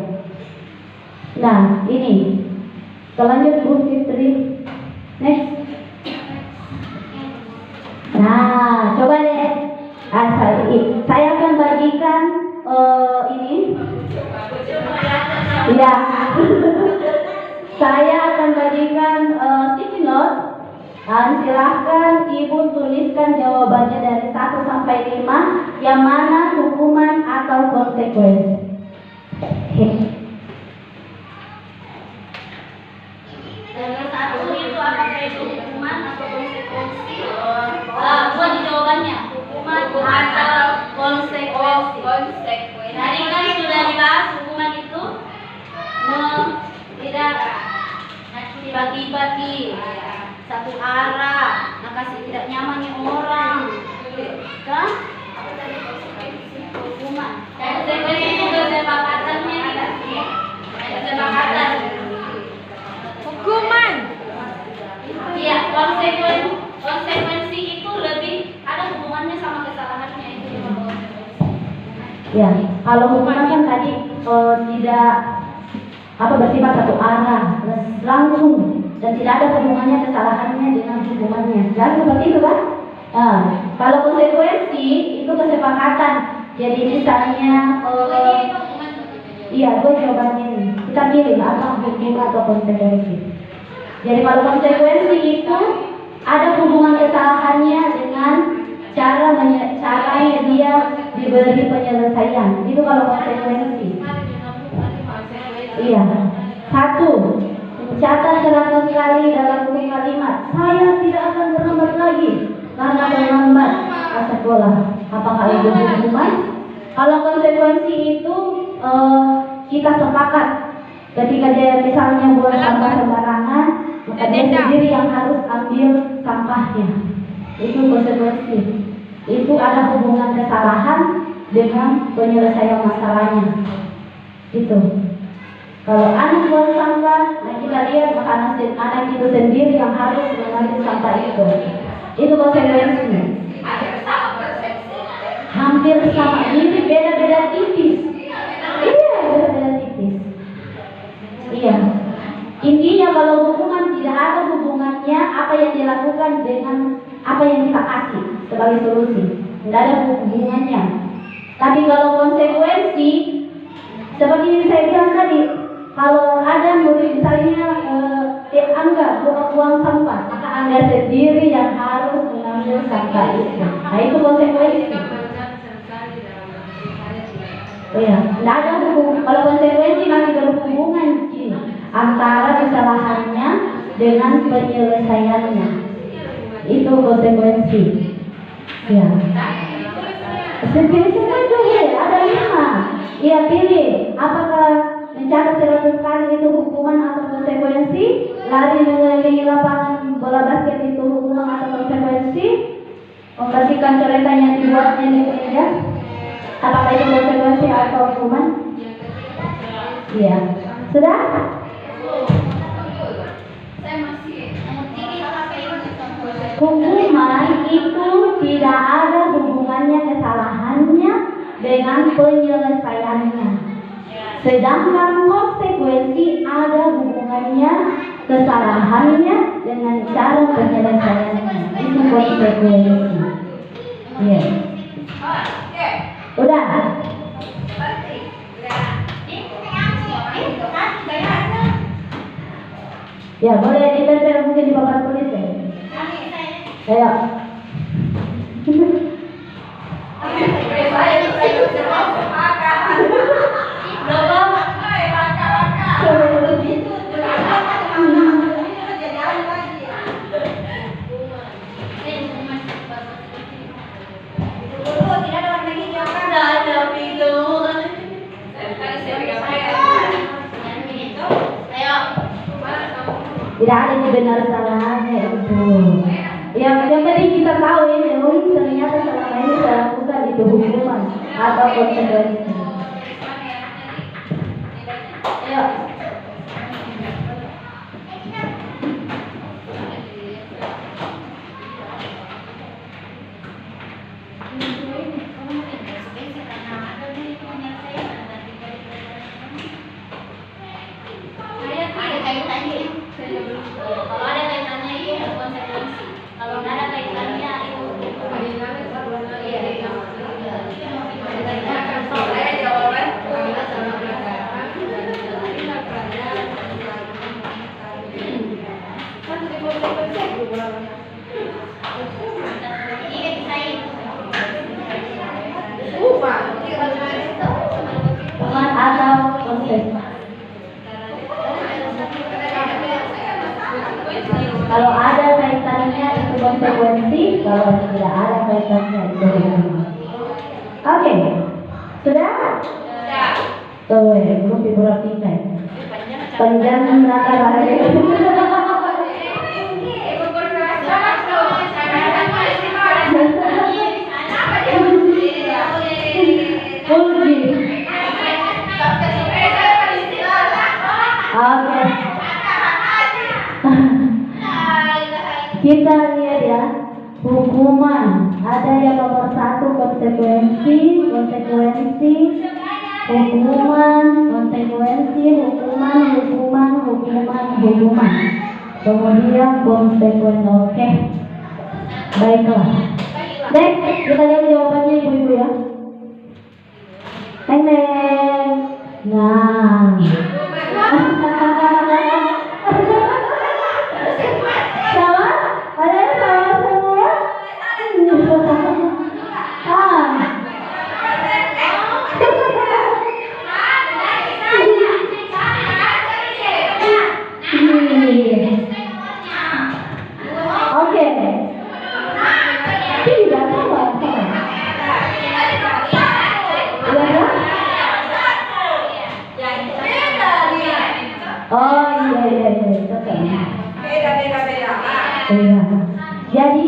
Nah, ini. Selanjut Bu Fitri. Next. Nah, coba deh. Saya akan bagikan ini. Ya. Saya akan bagikan sticky note. Dan silahkan Ibu tuliskan jawabannya dari 1 sampai 5, yang mana hukuman atau konsekuensi. Yang satu itu apakah itu hukuman atau konsekuensi? Buat jawabannya, hukuman atau konsekuensi. Tadi kan sudah dibahas hukuman itu tidak dibagi-bagi, satu arah, kasih tidak nyamannya orang, kan? Hukuman. Konsekuensi itu kesepakatannya tidak sih? Kesepakatan. Hukuman. Iya, konsekuensi itu lebih ada hubungannya sama kesalahannya itu. Ya, kalau hukuman kan tadi tidak bersifat satu arah, langsung dan tidak ada hubungannya kesalahannya dengan hukumannya. Jangan seperti itu kan? Kalau konsekuensi itu kesepakatan. Jadi misalnya, iya, gue jawabannya ini. Kita pilih apa hukuman atau konsekuensi. Jadi kalau konsekuensi itu ada hubungan kesalahannya dengan caranya dia diberi penyelesaian. Itu kalau konsekuensi. Iya. 1. Mencatat 100 kali dalam buku kalimat. Saya tidak akan terlambat lagi karena terlambat ke sekolah. Apakah itu hukuman? Kalau konsekuensi itu kita sepakat. Ketika dia misalnya buang sampah sembarangan, maka dia sendiri yang harus ambil sampahnya. Itu konsekuensi. Itu ada hubungan kesalahan dengan penyelesaian masalahnya. Itu. Kalau anak buang sampah, nah kita lihat maka anak itu sendiri yang harus mengambil sampah itu. Itu konsekuensinya. hampir sama, mirip, beda-beda tipis. Iya, beda-beda tipis. Iya. Intinya kalau hubungan tidak ada hubungannya apa yang dilakukan dengan apa yang kita kasih sebagai solusi. Tidak ada hubungannya. Tapi kalau konsekuensi, seperti yang saya bilang tadi, kalau ada murid misalnya Angga buang sampah, maka Angga sendiri yang harus mengambil sampah itu. Nah itu konsekuensi. Ya, tidak ada hubungan. Kalau konsekuensi masih berhubungan antara kesalahannya dengan penyelesaiannya. Itu konsekuensi. Ya. Sebenarnya itu ada 5. Ia pilih apakah mencatat 100 kali itu hukuman atau konsekuensi, lari mengelilingi lapangan bola basket itu hukuman atau konsekuensi, membersihkan coretan yang dibuatnya di meja, apakah itu konsekuensi atau hukuman? Iya. Sudah? Hukuman itu tidak ada hubungannya kesalahannya dengan penyelesaiannya. Sedangkan konsekuensi ada hubungannya kesalahannya dengan cara penyelesaiannya. Itu konsekuensi. Iya. Udah. Ya boleh ditempel mungkin di papan tulis ya. Ayo. Tidak ada yang benar salahnya itu. Yang penting kita tahu ini, ternyata selama ini saya lakukan itu hukuman atau konsekuensi. Ayo. Kalau ada kaitannya itu konsekuensi. Kalau nggak ada kaitannya itu Hukuman atau konsekuensi. Kalau ada kaitannya itu konsekuensi, kalau tidak ada kaitannya itu hukuman. Oke, sudah? Tuh, belum diperhatikan. Panjang neraka bahaya. Oke. Kita lihat ya, hukuman. Ada yang nomor 1 konsekuensi, hukuman, konsekuensi, hukuman. Kemudian konsekuensi. Oke. Baiklah. Next, kita lihat jawabannya ibu-ibu ya. Neng. Nah. Sama? Ada yang sama semua? Oke. Tidak sama. Oh iya, beda. Jadi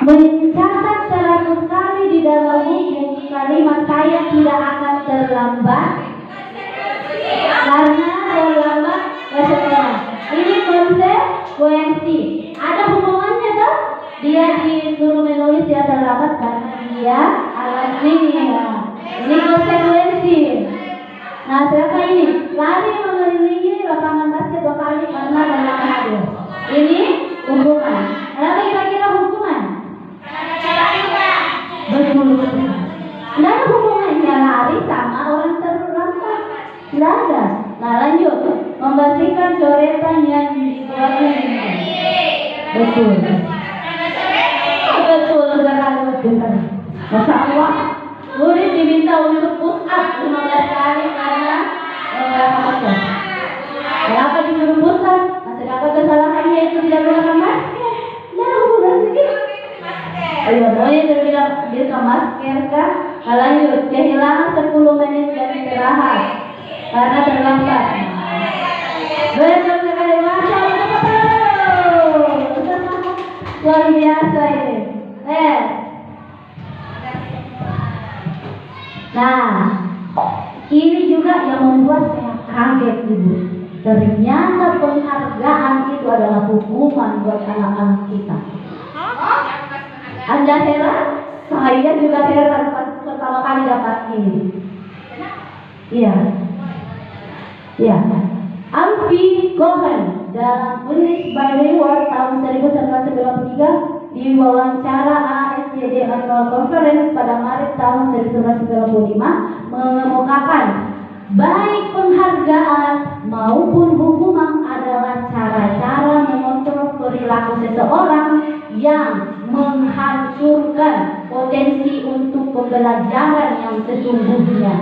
mencatat 100 kali di dalam buku kalimat saya tidak akan terlambat karena terlambat setelah. Ini konsekuensi. Ada hubungannya toh? Dia disuruh menulis dia terlambat karena dia ini ya. Ini konsekuensi. Nah, siapa ini? Lari mengelilingi lapangan basket 2 kali karena tendangan hadir. Ini hukuman. Kenapa kira-kira hukuman? Betul. Tidak ada hubungannya lari sama orang terlantar. Tidak ada. Nah, lanjut. Membersihkan coretan yang dibuatnya. Betul. Betul sekali, betul. Masya Allah. Murid diminta untuk push up 15 kali karena apa? Kenapa disuruh push up? Sedangkan kesalahannya itu tidak menggunakan masker. Nah, udah sedikit. Ayo, maunya terbilang dia ke masker kah? Lanjut, kehilangan 10 menit jam istirahat karena terlambat. Betul sekali, Masya Allah. Luar biasa ini. Nah, ini juga yang membuat saya kaget, Ibu. Ternyata penghargaan itu adalah hukuman buat anak-anak kita. Anda heran? Saya juga heran pas pertama kali dapat ini. Iya. Iya. Alfie Cohen dalam Police by Reward tahun 1993 diwawancara ASCD Annual Conference pada Maret tahun 1995 mengemukakan baik penghargaan maupun hukuman adalah cara-cara mengontrol perilaku seseorang yang menghancurkan potensi untuk pembelajaran yang sesungguhnya.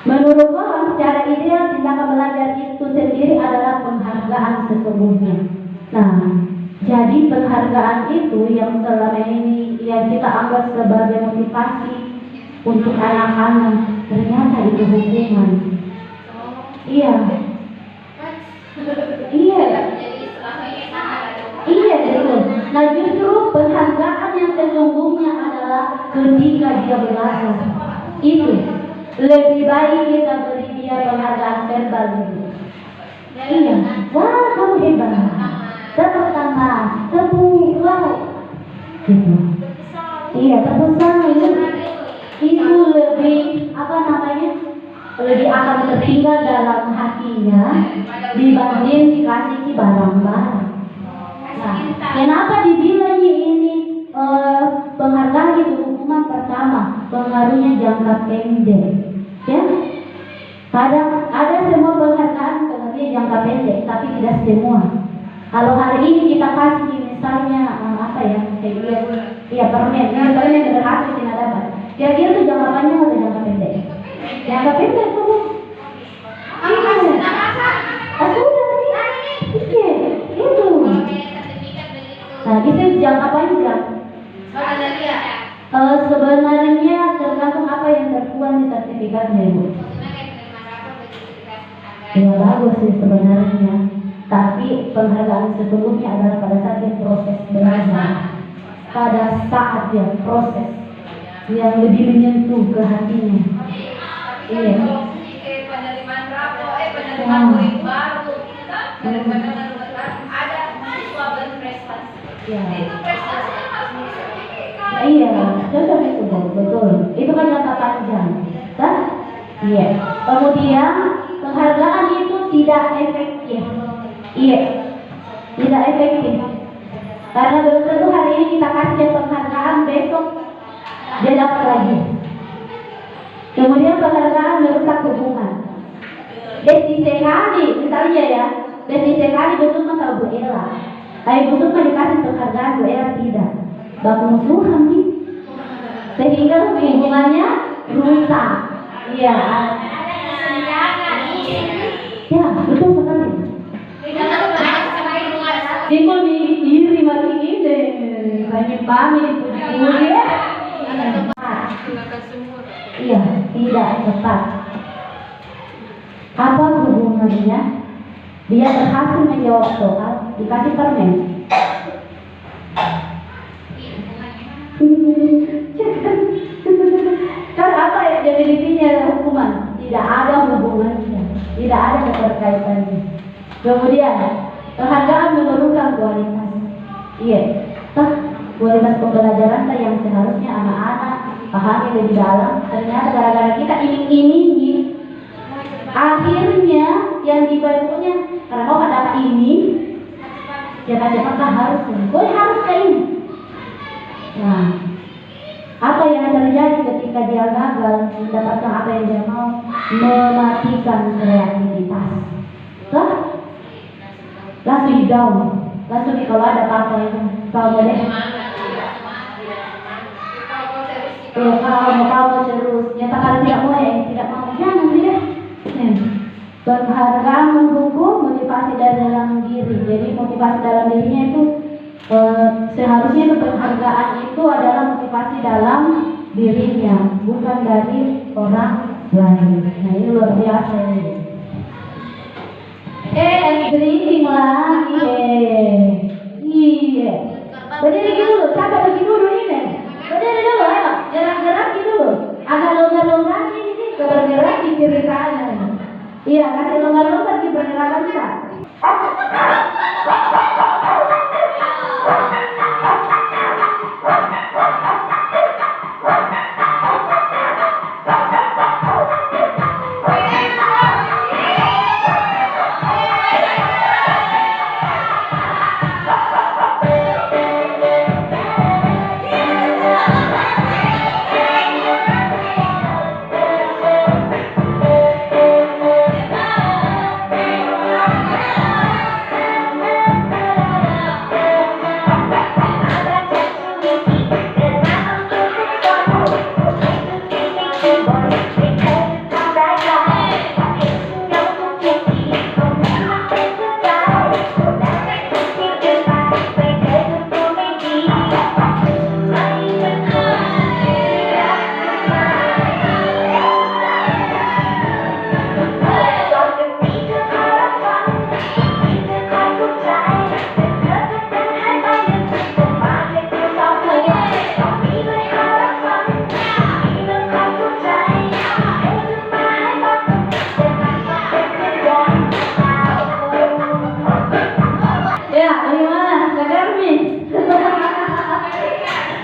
Menurut orang, secara ideal tindakan belajar itu sendiri adalah penghargaan sesungguhnya. Nah, jadi penghargaan itu yang selama ini yang kita anggap sebagai motivasi untuk anak-anak, ternyata itu hukuman. Iya. Iya. Iya, betul. Nah, justru penghargaan yang sesungguhnya adalah ketika dia belajar. Itu lebih baik kita beri dia penghargaan verbal dulu. Iya, wah kamu hebat. Tepuk tangan, tepuk wow. Gitu. Iya, tepuk tangan itu lebih apa namanya? Lebih akan tertinggal dalam hatinya dibanding dikasih barang-barang. Nah, kenapa dibilang ini penghargaan itu hukuman pertama, pengaruhnya jangka pendek. Ya, ada semua penghargaan pengaruhnya jangka pendek, tapi tidak semua. Kalau hari ini kita kasih misalnya apa ya, kayak permen berhasil tidak dapat. Kira-kira itu jangka panjang atau jangka pendek? Jangka pendek tuh. Itu. Nah, itu jangka panjang. Sebenarnya tergantung apa yang tertuang di sertifikatnya, Ibu. Ya bagus sih sebenarnya. Tapi penghargaan sesungguhnya adalah pada saat dia proses belajar, pada saat dia proses yang lebih menyentuh ke hatinya. Iya. Penerimaan murid baru, ada mahasiswa berprestasi. Itu prestasinya harus disertifikat. Iya, cocok itu betul. Itu kan jangka panjang, kan? Iya. Kemudian penghargaan itu tidak efektif. Iya, tidak efektif. Karena belum tentu hari ini kita kasih penghargaan, besok dia dapat lagi. Kemudian penghargaan merusak hubungan. Besi sekali, misalnya ya, besi sekali besok masa Bu Ella. Tapi besok mah dikasih penghargaan, Bu Ella tidak. Baku musuhan nih. Sehingga hubungannya rusak. Iya. Ya, betul sekali. Timbul di diri mati ini, banyak pamit, ya. Iya, tidak tepat. Apa hubungannya? Dia berhasil menjawab soal, dikasih permen. Kan apa ya definisinya hukuman? Tidak ada hubungannya, tidak ada keterkaitannya. Kemudian penghargaan menurunkan kualitas. Iya, kualitas pembelajaran yang seharusnya anak-anak pahami lebih dalam. Ternyata gara-gara kita iming-imingi, akhirnya yang dibayarnya karena kau ada ini, siapa-siapa harus, kau harus ke ini. Nah, apa yang terjadi ketika dia gagal mendapatkan apa yang dia mau? Mematikan kreativitas. Tuh, langsung down, langsung kalau ada apa-apa itu kau boleh. Kalau terus, nyatakan tidak mau tidak mau, jangan tidak. Penghargaan mendukung motivasi dari dalam diri. Jadi motivasi dalam dirinya itu seharusnya itu penghargaan itu adalah motivasi dalam dirinya, bukan dari orang lain. Nah ini luar biasa ini. Greeting lagi. Iya. Berdiri dulu, siapa berdiri dulu ini? Berdiri dulu, ayo, gerak-gerak dulu. Agak longgar-longgar ini, bergerak di ceritanya. Iya, kasih longgar-longgar di pergerakan kita.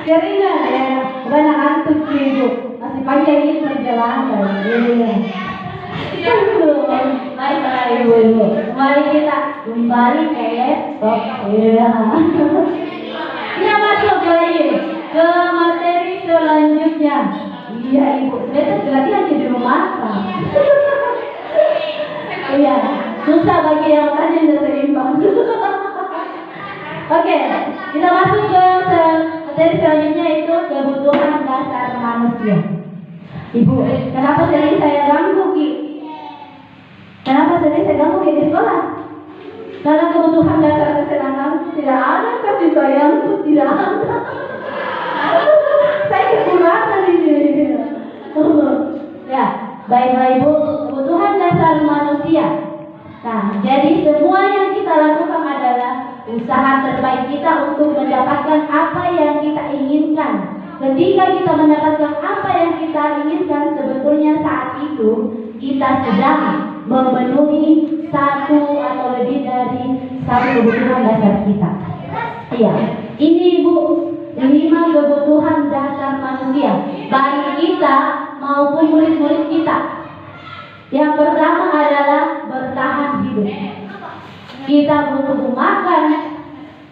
Keringan ya, bukan antuk ibu, masih panjang ini perjalanan. Baiklah ibu-ibu, mari kita kembali ke laptop. Kita masuk lagi ke materi selanjutnya. Iya ibu, saya berarti hanya di rumah. Iya, susah bagi yang lain yang terimbang. Oke, kita masuk ke materi selanjutnya itu kebutuhan dasar manusia. Ibu, kenapa sering saya ganggu Ki? Kenapa sering saya ganggu Ki di sekolah? Karena kebutuhan dasar kesenangan tidak ada, kasih sayang tidak ada. Saya kekurangan ini. Ya, baiklah Ibu, kebutuhan dasar manusia. Nah, jadi semua yang kita lakukan adalah usaha terbaik kita untuk mendapatkan apa yang kita inginkan. Ketika kita mendapatkan apa yang kita inginkan, sebetulnya saat itu kita sedang memenuhi satu atau lebih dari satu kebutuhan dasar kita. Iya, ini Ibu, 5 kebutuhan dasar manusia, baik kita maupun murid-murid kita. Yang pertama adalah bertahan hidup. Kita butuh makan,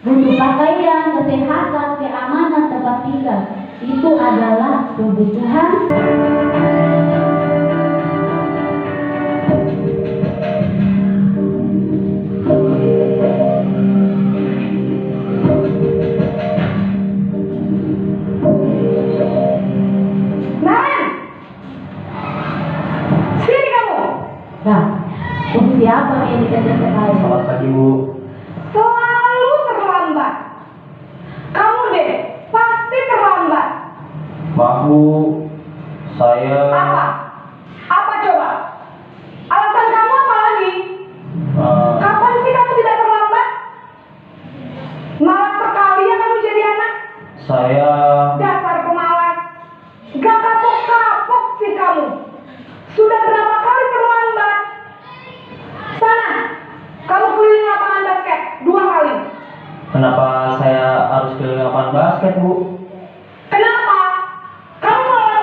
butuh pakaian, kesehatan, keamanan, tempat tinggal. Itu adalah kebutuhan. Nah, siapa yang dikasih sekali? Selamat pagi Bu. Selalu terlambat. Kamu deh, pasti terlambat. Maaf Bu, saya... Apa? Apa coba? Alasan kamu apa lagi? Kapan sih kamu tidak terlambat? Malas sekali ya kamu jadi anak. Saya... Dasar pemalas. Gak kapok-kapok sih kamu. Sudah berapa kali terlambat? Sana, kamu keliling lapangan basket 2 kali. Kenapa saya harus ke lapangan basket Bu? Kenapa? Kamu mau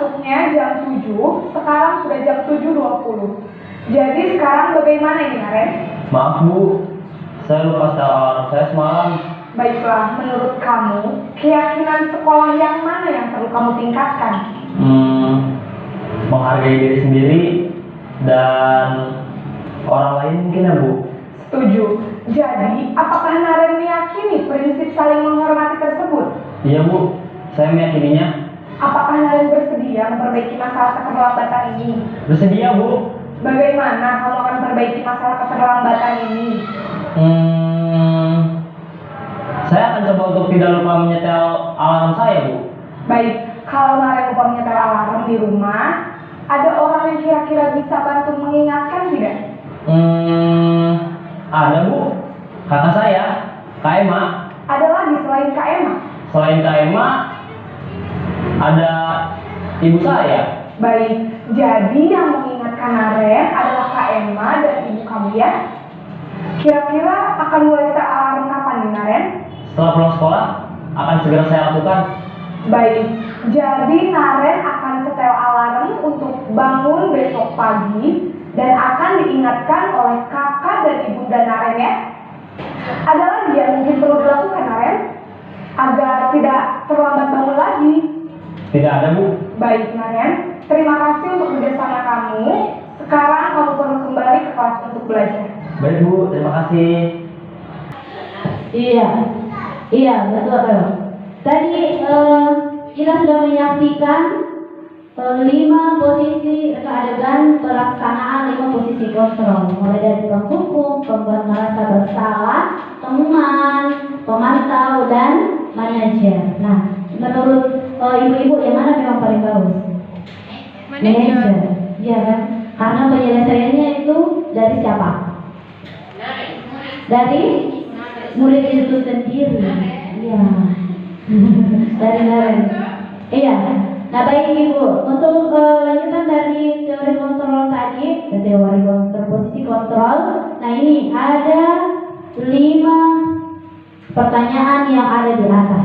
masuknya jam 7, sekarang sudah jam 7.20. Jadi sekarang bagaimana ini, Naren? Maaf Bu, saya lupa setel alarm saya semalam. Baiklah, menurut kamu, keyakinan sekolah yang mana yang perlu kamu tingkatkan? Menghargai diri sendiri dan orang lain mungkin ya Bu. Setuju. Jadi, apakah Naren meyakini prinsip saling menghormati tersebut? Iya Bu, saya meyakininya. Apakah Naren bersedia memperbaiki masalah keterlambatan ini? Bersedia Bu. Bagaimana kamu akan memperbaiki masalah keterlambatan ini? Saya akan coba untuk tidak lupa menyetel alarm saya Bu. Baik, kalau Naren lupa menyetel alarm di rumah, ada orang yang kira-kira bisa bantu mengingatkan tidak? Ada Bu, kakak saya, Kak Emma. Ada lagi selain Kak Emma? Selain Kak Emma, ada ibu saya. Baik, jadi yang mengingatkan Naren adalah Kak Emma dan ibu kamu ya? Kira-kira akan mulai setel alarm kapan nih, Naren? Setelah pulang sekolah, akan segera saya lakukan. Baik, jadi Naren akan setel alarm untuk bangun besok pagi dan akan diingatkan oleh kakak dan ibunda Naren ya. Ada lagi yang mungkin perlu dilakukan, Naren, agar tidak terlambat bangun lagi? Tidak ada Bu. Baik, Naren, terima kasih untuk kerjasama kamu. Sekarang kamu perlu kembali ke kelas untuk belajar. Baik Bu, terima kasih. Iya, betul. Tadi kita sudah menyaksikan 5 posisi adegan pelaksanaan 5 posisi kontrol, mulai dari penghukum, pembuat merasa bersalah, teman, pemantau, dan manajer. Nah, menurut ibu-ibu yang mana memang paling bagus? Manajer. Iya kan? Karena penyelesaiannya itu dari siapa? Dari murid itu sendiri. Iya. Dari Naren. Iya. Nah, baik Ibu, untuk lanjutan dari teori kontrol tadi, teori kontrol, posisi kontrol. Nah, ini ada 5 pertanyaan yang ada di atas,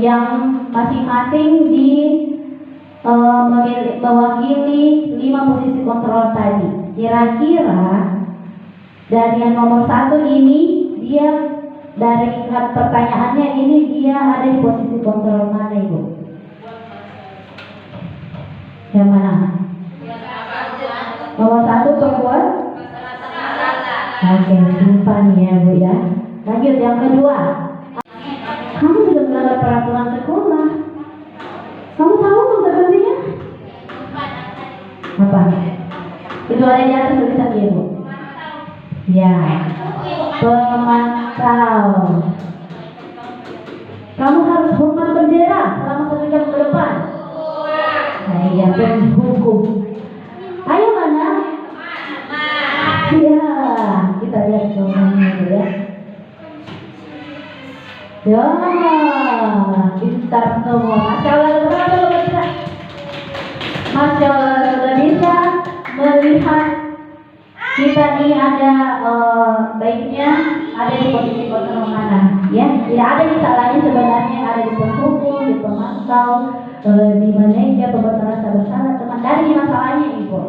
yang masing-masing mewakili 5 posisi kontrol tadi. Kira-kira dari yang nomor 1 ini, dia dari pertanyaannya ini dia ada di posisi kontrol mana Ibu? Yang mana? Nomor 1 perempuan? Oke, simpan ya Bu ya. Lanjut yang kedua. Kamu sudah melanggar peraturan sekolah. Kamu tahu konsekuensinya? Apa? Itu ada di atas tulisan Ibu. Ya, pemantau. Kamu harus hormat bendera selama 1 jam ke depan. Nah, iya, penghukum. Ayo mana? Iya, kita lihat jawabannya dulu ya. Ya, pintar semua. Masya Allah, berapa lo bisa? Masya Allah, sudah bisa melihat kita ini ada baiknya ada di posisi kontrol mana, ya? Tidak ada di salahnya sebenarnya, ada di penghukum, di pemantau, di manajer, pembuat merasa bersalah, teman. Dari masalahnya Ibu.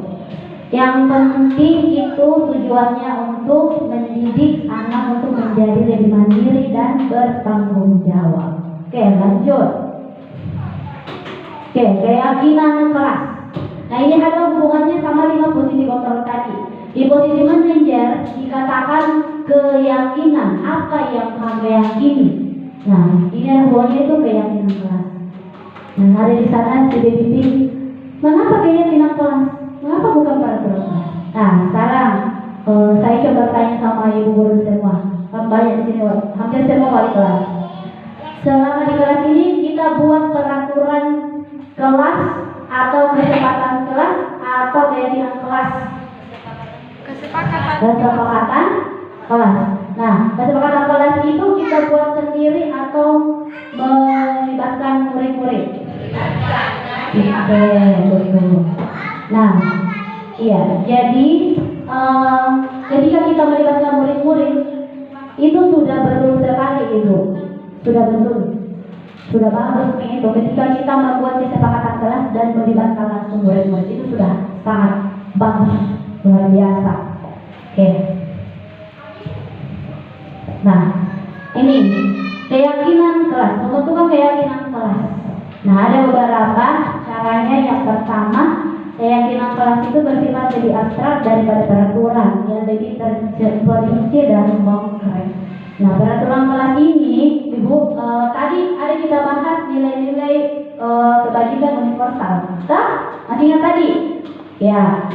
Yang penting itu tujuannya untuk mendidik anak untuk menjadi lebih mandiri dan bertanggung jawab. Oke, lanjut. Oke, keyakinan kelas. Nah, ini ada hubungannya sama 5 posisi kontrol tadi. Di posisi manajer dikatakan keyakinan, apa yang kamu yakini. Nah, ini ada hubungannya itu keyakinan kelas. Nah, ada di sana si baby, mengapa keyakinan kelas? Mengapa bukan peraturan kelas? Nah, sekarang saya coba tanya sama ibu guru semua. Kan banyak di sini, hampir semua wali kelas. Selama di kelas ini kita buat peraturan kelas atau kesepakatan kelas atau keyakinan kelas? Kesepakatan kelas. Nah, kesepakatan kelas itu kita buat sendiri atau melibatkan murid-murid? Betul. Nah, iya. Jadi ketika kita melibatkan murid-murid itu sudah betul sekali Ibu. Sudah betul. Sudah bagus nih itu ketika kita membuat kesepakatan kelas dan melibatkan langsung murid-murid, itu sudah sangat bagus, luar biasa. Oke. Nah, ini keyakinan kelas, membentukkan keyakinan kelas. Nah, ada beberapa caranya. Yang pertama, keyakinan kelas itu bersifat lebih abstrak daripada peraturan yang lebih terperinci dan konkret. Nah, peraturan kelas ini, Ibu, tadi ada kita bahas nilai-nilai kebajikan universal. Masih ingat tadi? Ya,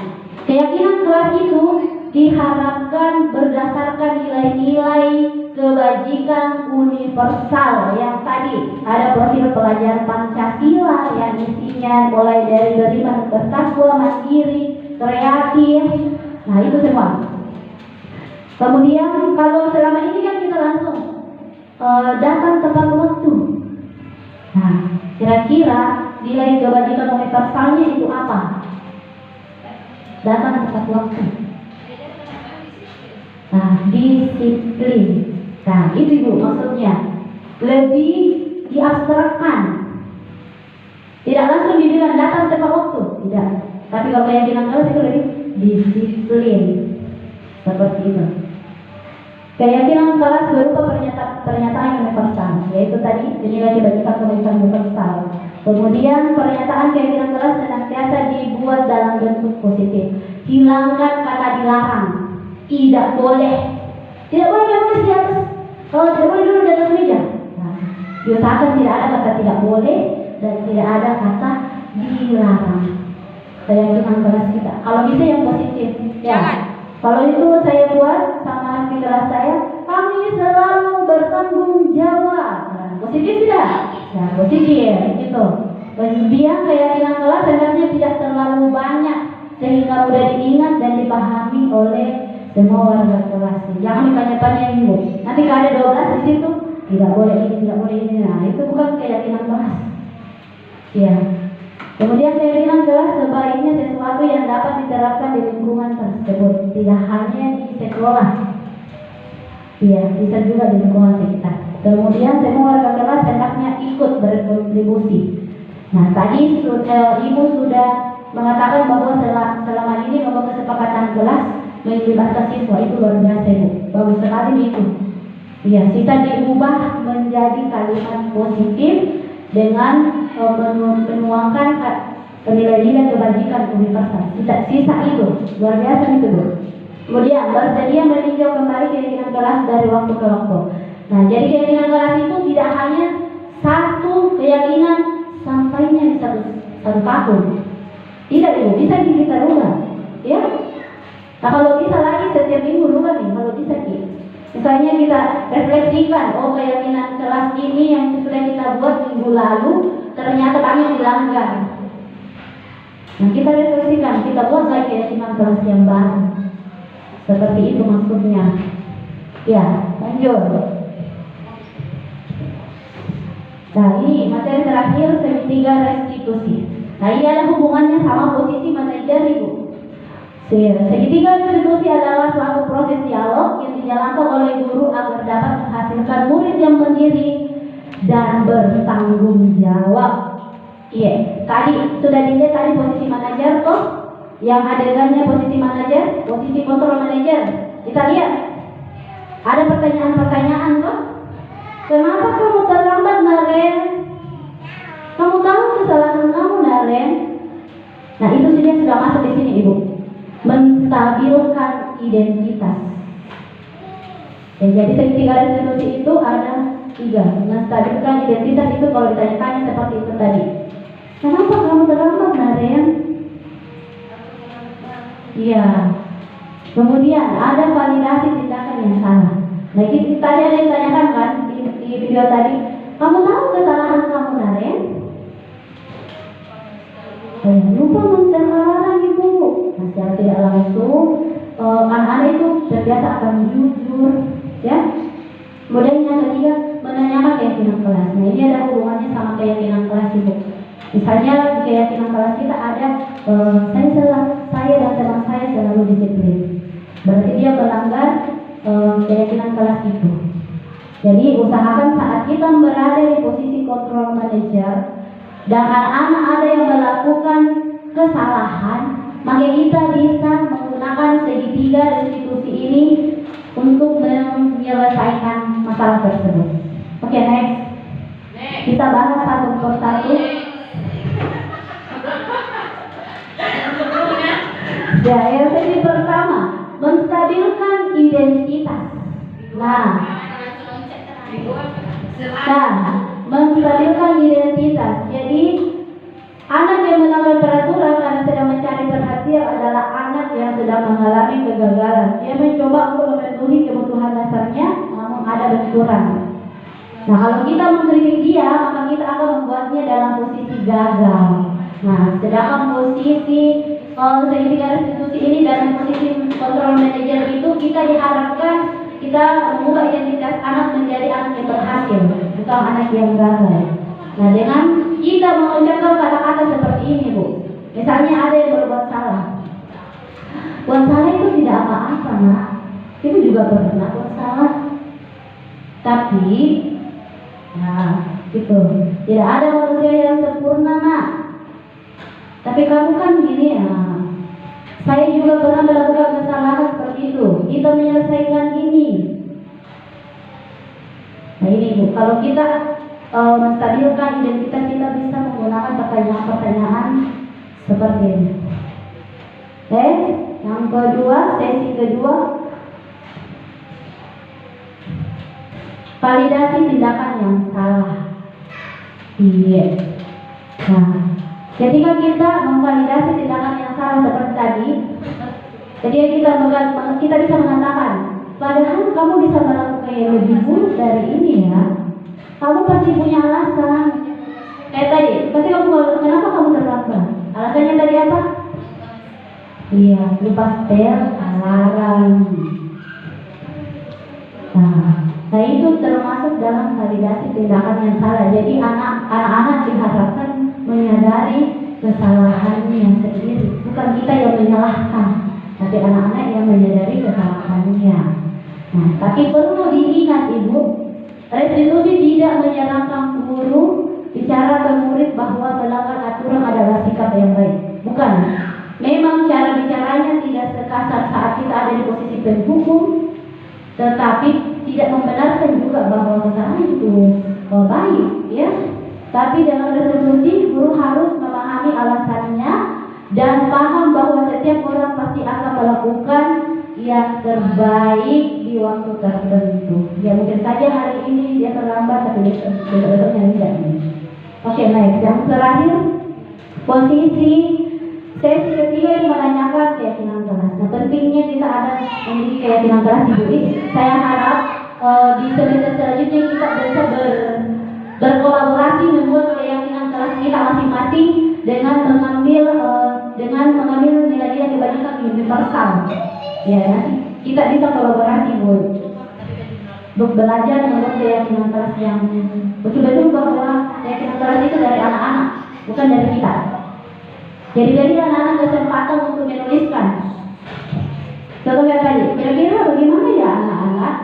keyakinan kelas itu diharapkan berdasarkan nilai-nilai kebajikan universal yang tadi ada profil pelajar Pancasila yang isinya mulai dari beriman, bertakwa, mandiri, kreatif. Nah, itu semua. Kemudian kalau selama ini kan kita langsung datang tepat waktu. Nah, kira-kira nilai kebajikan universalnya itu apa? Datang tepat waktu. Nah, disiplin. Nah, itu Ibu maksudnya. Lebih diabstrakkan. Tidak langsung dibilang datang tepat waktu, tidak. Tapi kalau keyakinan kelas itu lebih disiplin. Seperti itu. Keyakinan kelas berupa pernyataan universal, yaitu tadi nilai kebajikan universal. Kemudian pernyataan keyakinan kelas senantiasa dibuat dalam bentuk positif. Hilangkan kata dilarang. Tidak boleh. Tidak boleh menulis di atas. Kalau tidak boleh dulu di atas meja. Nah, diusahakan tidak ada kata tidak boleh dan tidak ada kata dilarang. Keyakinan kelas kita. Kalau bisa yang positif. Ya. Kalau itu saya buat sama di kelas saya, kami selalu bertanggung jawab. Nah, positif tidak? Ya, positif gitu. Kemudian keyakinan kelas sebenarnya tidak terlalu banyak sehingga mudah diingat dan dipahami oleh semua warga kelas. Jangan ditanya-tanya Ibu. Nanti kalau ada 12 di situ, tidak boleh ini, tidak boleh ini. Nah, itu bukan keyakinan kelas. Ya. Kemudian keyakinan kelas sebaiknya sesuatu yang dapat diterapkan di lingkungan tersebut, tidak hanya di sekolah. Iya, bisa juga di lingkungan sekitar. Kemudian semua warga kelas hendaknya ikut berkontribusi. Nah, tadi Ibu sudah mengatakan bahwa selama ini bahwa kesepakatan kelas melibatkan siswa itu luar biasa Ibu. Bagus sekali itu. Iya, kita diubah menjadi kalimat positif dengan menuangkan nilai-nilai kebajikan universal. Sisa itu luar biasa itu Bu. Kemudian bersedia meninjau kembali keyakinan kelas dari waktu ke waktu. Nah, jadi keyakinan kelas itu tidak hanya satu keyakinan sampainya di satu tahun. Tidak Ibu, bisa kita rubah. Ya. Nah, kalau bisa lagi setiap minggu rubah nih, kalau bisa gitu. Misalnya kita refleksikan, oh keyakinan kelas ini yang sudah kita buat minggu lalu ternyata banyak dilanggar. Nah, kita refleksikan, kita buat lagi keyakinan kelas yang baru. Seperti itu maksudnya. Ya, lanjut. Nah, ini materi terakhir segitiga restitusi. Nah, ini ada hubungannya sama posisi manajer Ibu. Segitiga restitusi adalah suatu proses dialog yang dijalankan oleh guru agar dapat menghasilkan murid yang mandiri dan bertanggung jawab. Iya, tadi sudah dilihat tadi posisi manajer toh, yang adegannya posisi manajer, posisi kontrol manajer. Kita lihat, ada pertanyaan-pertanyaan toh. Kenapa kamu terlambat, Naren? Kamu tahu kesalahan kamu, Naren? Nah, itu sudah masuk di sini, Ibu. Menstabilkan identitas. Ya, jadi segitiga restitusi itu ada 3. Menstabilkan identitas itu kalau ditanya-tanya seperti itu tadi. Kenapa kamu terlambat, Naren? Iya. Kemudian ada validasi tindakan yang salah. Nah, kita tadi ada yang tanyakan kan di video tadi. Kamu tahu kesalahan kamu, Naren? Lupa menceritakan itu. Nah, secara tidak langsung anak-anak itu terbiasa akan jujur, ya. Kemudian yang ketiga menanyakan keyakinan kelas. Nah, ini ada hubungannya sama keyakinan kelas itu. Misalnya di keyakinan kelas kita ada saya dan teman saya selalu disiplin. Berarti dia melanggar keyakinan kelas itu. Jadi usahakan saat kita berada di posisi control manager dan anak-anak ada yang melakukan kesalahan, maka kita bisa menggunakan segitiga restitusi ini untuk menyelesaikan masalah tersebut. Oke, next. Kita bahas satu persatu. Ya, yang pertama, menstabilkan identitas. Menstabilkan identitas. Jadi anak yang melanggar peraturan karena sedang mencari perhatian adalah anak yang sedang mengalami kegagalan. Dia mencoba untuk memenuhi kebutuhan dasarnya, namun ada benturan. Nah, kalau kita mengkritik dia, maka kita akan membuatnya dalam posisi gagal. Nah, sedangkan posisi segitiga restitusi ini dalam posisi kontrol manajer itu kita diharapkan kita mengubah identitas anak menjadi anak yang berhasil, bukan anak yang gagal. Nah, dengan kita mengucapkan kata-kata seperti ini, Bu. Misalnya ada yang berbuat salah. Buat salah itu tidak apa-apa, Nak. Itu juga pernah buat salah. Tapi, nah, gitu. Tidak ada manusia yang sempurna, Nak. Tapi kamu kan gini ya. Saya juga pernah melakukan kesalahan seperti itu. Kita menyelesaikan ini. Nah ini Bu, kalau kita menstabilkan identitas kita bisa menggunakan pertanyaan-pertanyaan seperti ini. Yang kedua, sesi kedua, validasi tindakan yang salah. Iya. Nah, ketika kita memvalidasi tindakan yang salah seperti tadi, jadi kita bisa mengatakan, padahal kamu bisa melakukan yang lebih buruk dari ini ya. Kamu pasti punya alasan. Kayak tadi, pasti kenapa kamu terlambat? Alasannya tadi apa? Iya, lupa setel alarm. Nah itu termasuk dalam validasi tindakan yang salah. Jadi anak-anak diharapkan menyadari kesalahannya sendiri, bukan kita yang menyalahkan, tapi anak-anak yang menyadari kesalahannya. Nah, tapi perlu diingat Ibu, restitusi tidak menyalahkan guru bicara ke murid bahwa melanggar aturan adalah sikap yang baik. Bukan. Memang cara bicaranya tidak sekasar saat kita ada di posisi penghukum, tetapi tidak membenarkan juga bahwa kesalahan itu baik, ya. Tapi dalam restitusi guru harus memahami alasannya dan paham bahwa setiap orang pasti akan melakukan yang terbaik di waktu tertentu. Ya mungkin saja hari ini dia terlambat, tapi besok-besoknya tidak. Oke, next. Yang terakhir, posisi sesi ketiga yang menanyakan keyakinan kelas. Nah, pentingnya kita ada memiliki keyakinan kelas Ibu. Saya harap di semester selanjutnya kita bisa berkolaborasi membuat keyakinan kelas kita masing-masing dengan mengambil nilai-nilai kebanyakan universal. Ya, kita bisa kolaborasi Bu, untuk belajar membuat keyakinan kelas yang betul-betul bahwa keyakinan kelas itu dari anak-anak, bukan dari kita. Jadi dari anak-anak kesempatan untuk menuliskan. Contohnya tadi, kira-kira bagaimana ya anak-anak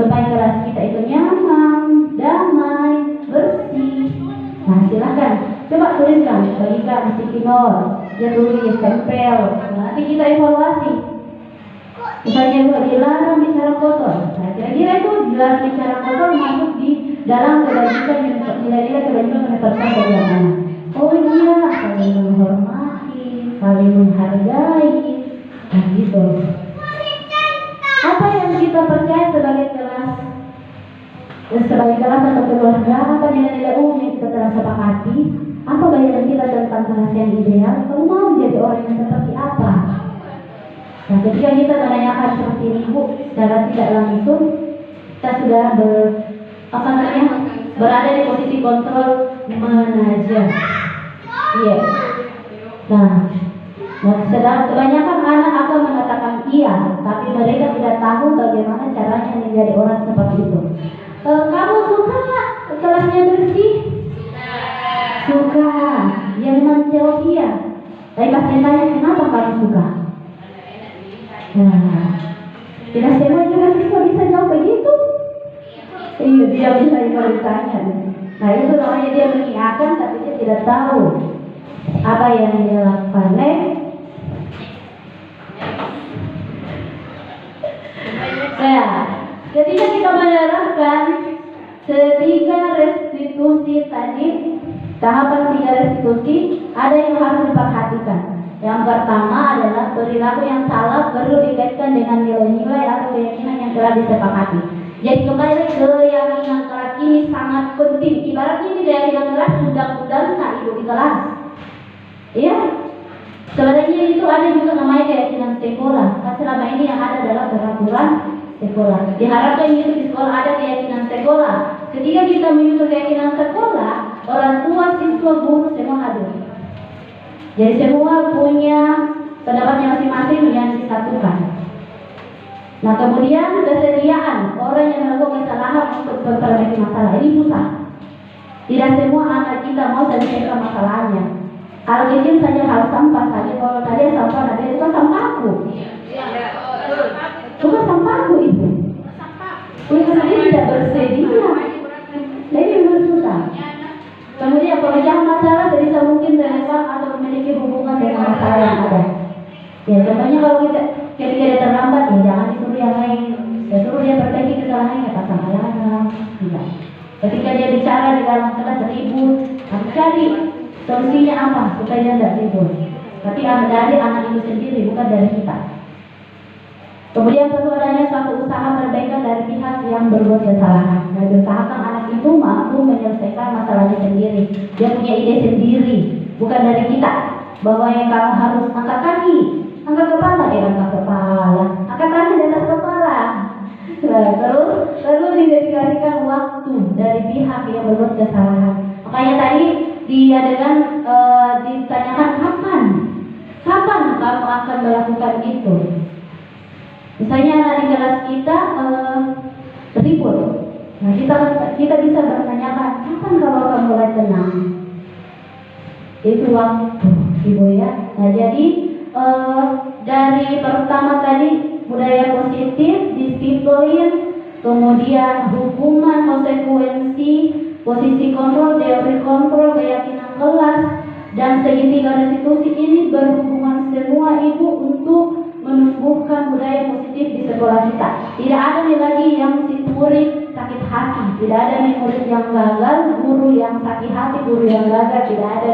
supaya kelas kita itu nyaman, damai, bersih. Nah silakan, coba tuliskan, bagikan sticky note, dia tulis, tempel. Nanti kita evaluasi. Misalnya juga dilarang bicara kotor. Nah kira-kira itu dilarang bicara kotor masuk di dalam kebajikan nilai-nilai kebajikan universal bagi anak. Oh iya, saling menghormati, saling menghargai, nah gitu. Apa yang kita percaya sebagai kelas atau keluarga, apa nilai-nilai umum yang kita telah sepakati, apa bayangan kita tentang kelas yang ideal, kamu mau jadi orang yang seperti apa? Nah ketika kita menanyakan seperti ini Bu, secara tidak langsung kita sudah berada di posisi kontrol manajer. Iya. Nah, sedang kebanyakan anak akan mengatakan iya, tapi mereka tidak tahu bagaimana caranya menjadi orang seperti itu. Kamu suka nggak kelasnya bersih? Suka. Yang menjawab iya. Tapi pas ditanya kenapa kamu suka? Nah, tidak semua juga siswa bisa jawab begitu. Iya, dia bisa kalau ditanya. Nah itu namanya dia mengiakan tapi dia tidak tahu apa yang dia lakukan. Nah, ketika kita menerapkan ketiga restitusi tadi, tahapan tiga restitusi, ada yang harus diperhatikan. Yang pertama adalah perilaku yang salah perlu dikaitkan dengan nilai-nilai atau keyakinan yang telah disepakati. Jadi kembali ke keyakinan kelas ini sangat penting. Ibaratnya ini keyakinan kelas undang-undang tak ibu di kelas. Iya. Sebenarnya itu ada juga namanya keyakinan sekolah. Nah, selama ini yang ada adalah peraturan sekolah. Diharapkan itu di sekolah ada keyakinan sekolah. Ketika kita menyusun keyakinan sekolah, orang tua, siswa, guru semua hadir. Jadi semua punya pendapatnya masing-masing yang disatukan. Nah kemudian kesediaan orang yang melakukan kesalahan untuk memperbaiki masalah ini susah. Tidak semua anak kita mau selesaikan masalahnya. Hal kecil saja, hal sampah saja. Kalau tadi sampah, nanti itu kan sampahku. Bukan sampahku itu. Itu sendiri tidak bersedia. Nah ini memang susah. Kemudian pemecahan masalah sebisa mungkin relevan atau memiliki hubungan dengan masalah yang ada. Ya contohnya kalau kita ketika dia terlambat, ya jangan disuruh yang lain. Ya suruh dia perbaiki kesalahannya, kata kesalahan. Tidak. Ketika dia bicara di dalam kelas ribut, harus cari solusinya apa supaya dia tidak ribut. Tapi dari anak itu sendiri, bukan dari kita. Kemudian perlu adanya suatu usaha perbaikan dari pihak yang berbuat kesalahan. Dan usahakan anak itu mampu menyelesaikan masalahnya sendiri. Dia punya ide sendiri, bukan dari kita. Bahwa yang kamu harus angkat kaki, angkat kepala, angkat kepala, angkat tangan di atas kepala. Nah, terus perlu didedikasikan waktu dari pihak yang berbuat kesalahan. Makanya tadi di adegan ditanyakan kapan kamu akan melakukan itu. Misalnya anak di kelas kita ribut, nah kita bisa bertanyakan kapan kamu akan mulai tenang. Itu waktu, ibu ya. Nah jadi dari pertama tadi budaya positif, disiplin, kemudian hukuman, konsekuensi, posisi kontrol, teori kontrol, keyakinan kelas, dan segitiga restitusi ini berhubungan semua ibu untuk menumbuhkan budaya positif di sekolah kita. Tidak ada nih lagi yang si murid sakit hati, tidak ada nih murid yang gagal, guru yang sakit hati, guru yang gagal, tidak ada.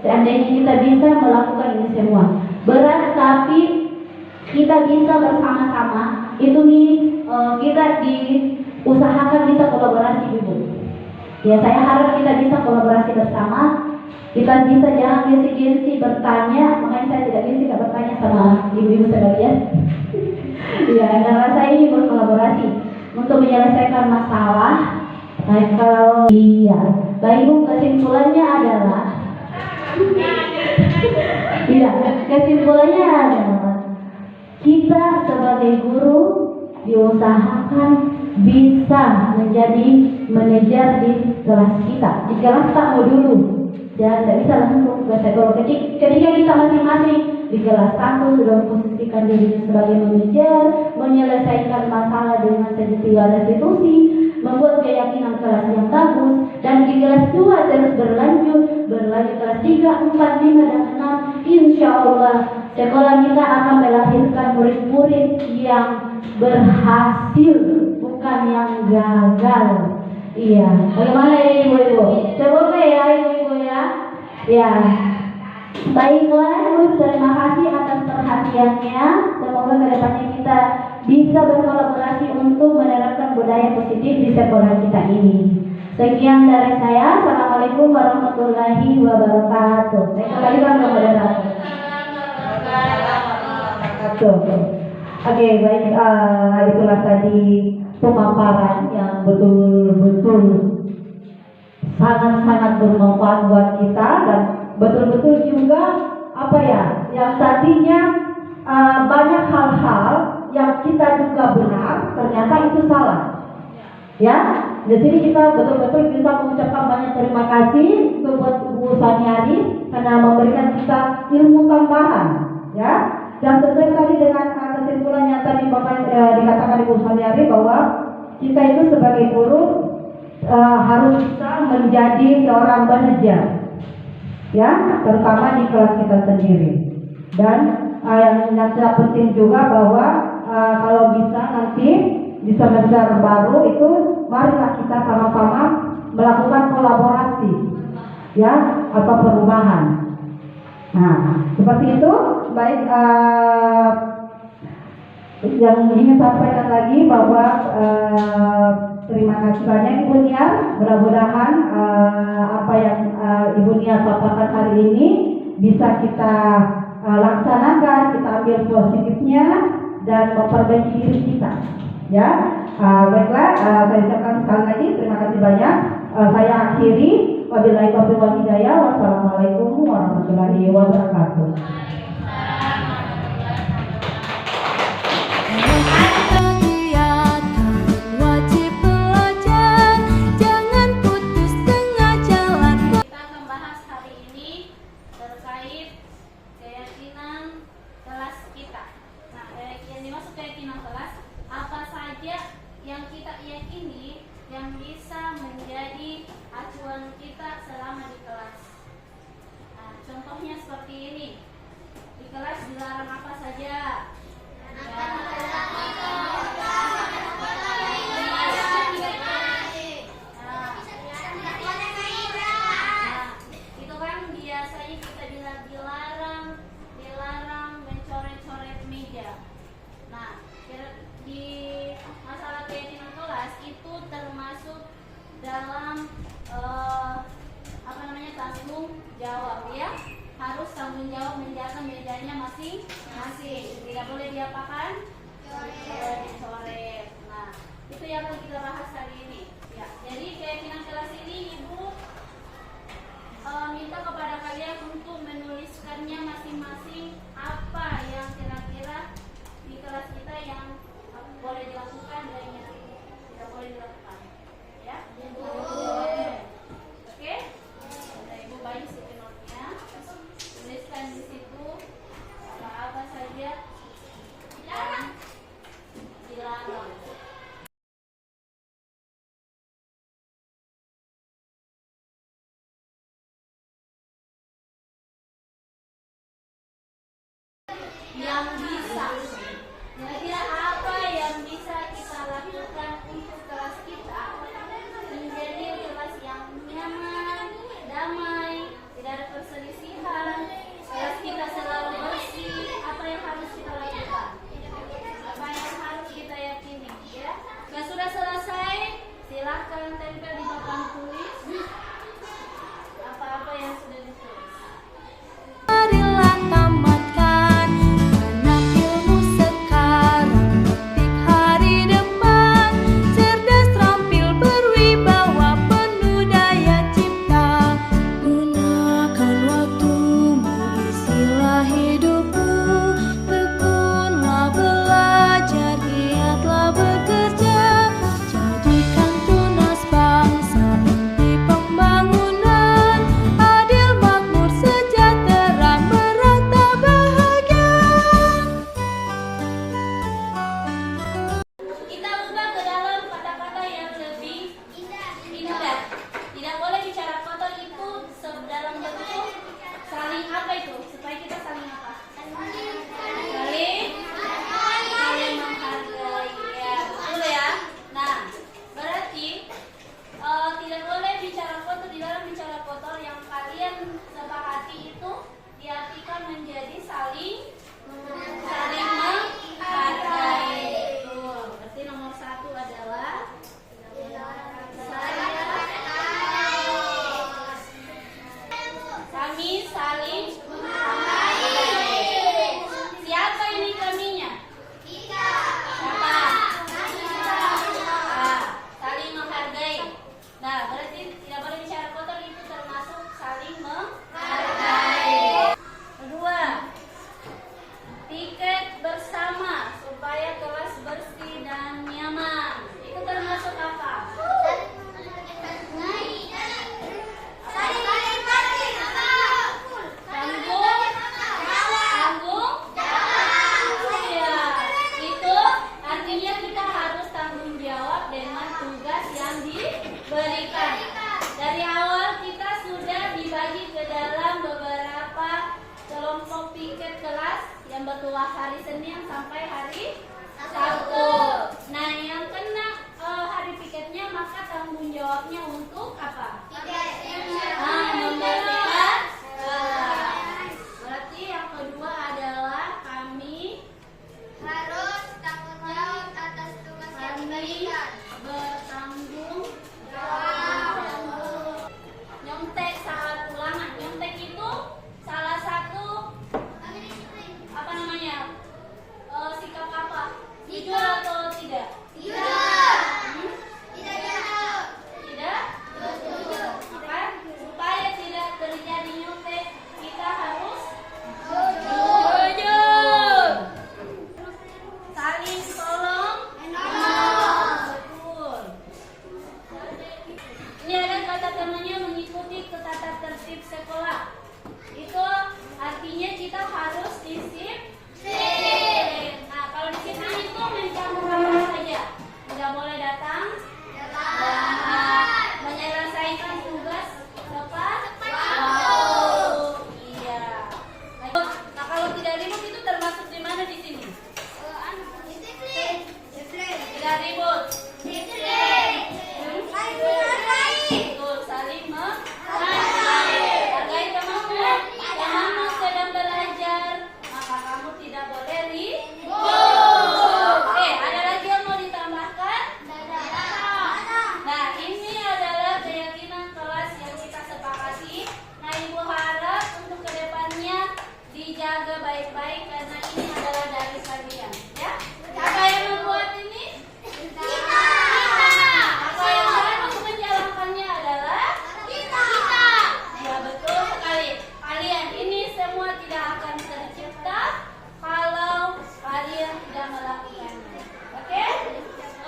Seandainya kita bisa melakukan ini semua, berat tapi kita bisa bersama-sama. Itu nih kita diusahakan bisa kolaborasi ibu. Ya saya harap kita bisa kolaborasi bersama. Kita bisa jangan gengsi-gengsi bertanya, makanya saya tidak gengsi bertanya sama ibu-ibu sekalian. Ya, karena saya ini berkolaborasi untuk menyelesaikan masalah. Nah, kalau iya, baik ibu, kesimpulannya adalah, iya, kesimpulannya adalah kita sebagai guru diusahakan bisa menjadi manajer di kelas kita. Di kelas tak mau dulu. Dan tidak bisa langsung ke sekolah. Ketika kita masing-masing di kelas 1 sudah memposisikan diri sebagai manajer, menyelesaikan masalah dengan segitiga restitusi, membuat keyakinan kelas yang bagus, dan di kelas 2 terus berlanjut kelas 3, 4, 5, dan 6. Insya Allah sekolah kita akan melahirkan murid-murid yang berhasil, bukan yang gagal. Iya, bagaimana ya ibu-ibu? Semoga ya ibu-ibu ya. Ya, baiklah ibu, terima kasih atas perhatiannya. Semoga kedepannya kita bisa berkolaborasi untuk menerapkan budaya positif di sekolah kita ini. Sekian dari saya. Assalamualaikum warahmatullahi wabarakatuh. Saya kembalikan ke moderator. Oke, baik. Itulah tadi pemaparan yang betul-betul sangat-sangat bermanfaat buat kita, dan betul-betul juga yang tadinya banyak hal-hal yang kita juga benar ternyata itu salah. Ya, di sini kita betul-betul bisa mengucapkan banyak terima kasih buat Bu Saniari karena memberikan kita ilmu tambahan, ya. Dan sesuai tadi dengan kesimpulan yang tadi Bapak dikatakan Ibu Saniari bahwa kita itu sebagai guru harus bisa menjadi seorang manajer, ya, terutama di kelas kita sendiri. Dan yang tidak penting juga bahwa kalau bisa nanti di semester baru itu marilah kita sama-sama melakukan kolaborasi, ya, atau perubahan. Nah, seperti itu. Baik, yang ingin sampaikan lagi bahwa terima kasih banyak Ibu Nia. Mudah-mudahan apa yang Ibu Nia paparkan hari ini bisa kita laksanakan, kita ambil positifnya dan memperbaiki diri kita. Ya, baiklah, saya ucapkan sekali lagi terima kasih banyak. Saya akhiri. Wabillahi taufiq wal hidayah. Wassalamualaikum warahmatullahi wabarakatuh. Kita akan bahas hari ini terkait keyakinan kelas kita. Nah, yang dimaksud keyakinan kelas, apa saja yang kita yakini yang bisa menjadi acuan kita selama di kelas. Nah, contohnya seperti ini. Di kelas dilarang apa saja? Itu kan biasanya kita dilarang mencoret-coret meja. Nah, di masalah keyakinan kelas itu termasuk dalam tanggung jawab, ya. Harus tanggung jawab menjaga mejanya masing-masing. Tidak boleh diapakan? Dicoret. Nah, itu yang akan kita bahas hari ini. Ya, jadi keyakinan kelas ini Ibu minta kepada kalian untuk menuliskannya masing-masing apa yang kira-kira di kelas kita yang boleh dilakukan dan yang tidak boleh dilakukan. Ya, oke? Ada Ibu bayi sepenuhnya. Tuliskan di situ apa-apa saja yang dilarang. Yang bisa, kira-kira apa yang bisa kita lakukan untuk kelas kita menjadi kelas yang nyaman, damai, tidak ada perselisihan, kelas kita selalu bersih. Apa yang harus kita lakukan? Apa yang harus kita yakini, ya? Kalau sudah selesai, silahkan tempel di papan tulis apa-apa yang sudah ditulis. Marilah tamatkan karena ilmu sekarang yang bertugas hari Senin sampai hari Sabtu. Nah, yang kena hari piketnya maka tanggung jawabnya untuk apa? Membersihkan jalan. Berarti yang kedua adalah kami Harus tanggung jawab atas tugas yang diberikan. bertanggung jawab. Nyontek saat ulangan. Nyontek itu salah satu apa namanya? Sikap apa? Jujur atau tidak? Tidak. Hmm? Tidak jujur. Tidak? Maka supaya tidak terjadi nyontek, kita harus jujur. Saling tolong betul. Ini ada kata temannya mengikuti tata tertib sekolah. Itu artinya kita harus disiplin. Nah, kalau disiplin itu mencampur apa saja. Tidak boleh datang lambat, menyelesaikan tugas tepat waktu. Iya. Nah, kalau tidak ribut itu termasuk di mana di sini? Disiplin. Tidak ribut. Betul, saling menghargai. Hargai temanmu. Temanmu sedang belajar, maka kamu tidak boleh ribut. Oke, ada lagi yang mau ditambahkan? Nah, ini adalah keyakinan kelas yang kita sepakati. Nah, Ibu harap untuk kedepannya dijaga baik-baik karena ini adalah dari kalian, ya. Siapa yang membuat ini? Kita. Maka yang harus menjalankannya adalah kita. Ya, betul sekali. Kalian ini semua tidak akan tercipta kalau kalian tidak melakukannya. Oke?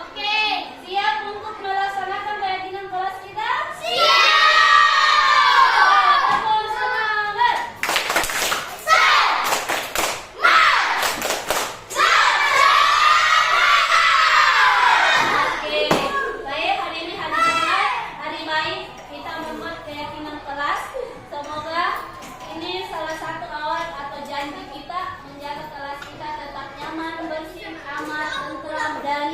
Oke. Siap untuk melaksanakan keyakinan kelas kita? Tepuk semangat. Oke, baik, hari ini hari Jumat, hari baik, kita membuat keyakinan kelas. Semoga ini salah satu awal atau janji kita menjaga kelas kita tetap nyaman, bersih, aman, tentram, dan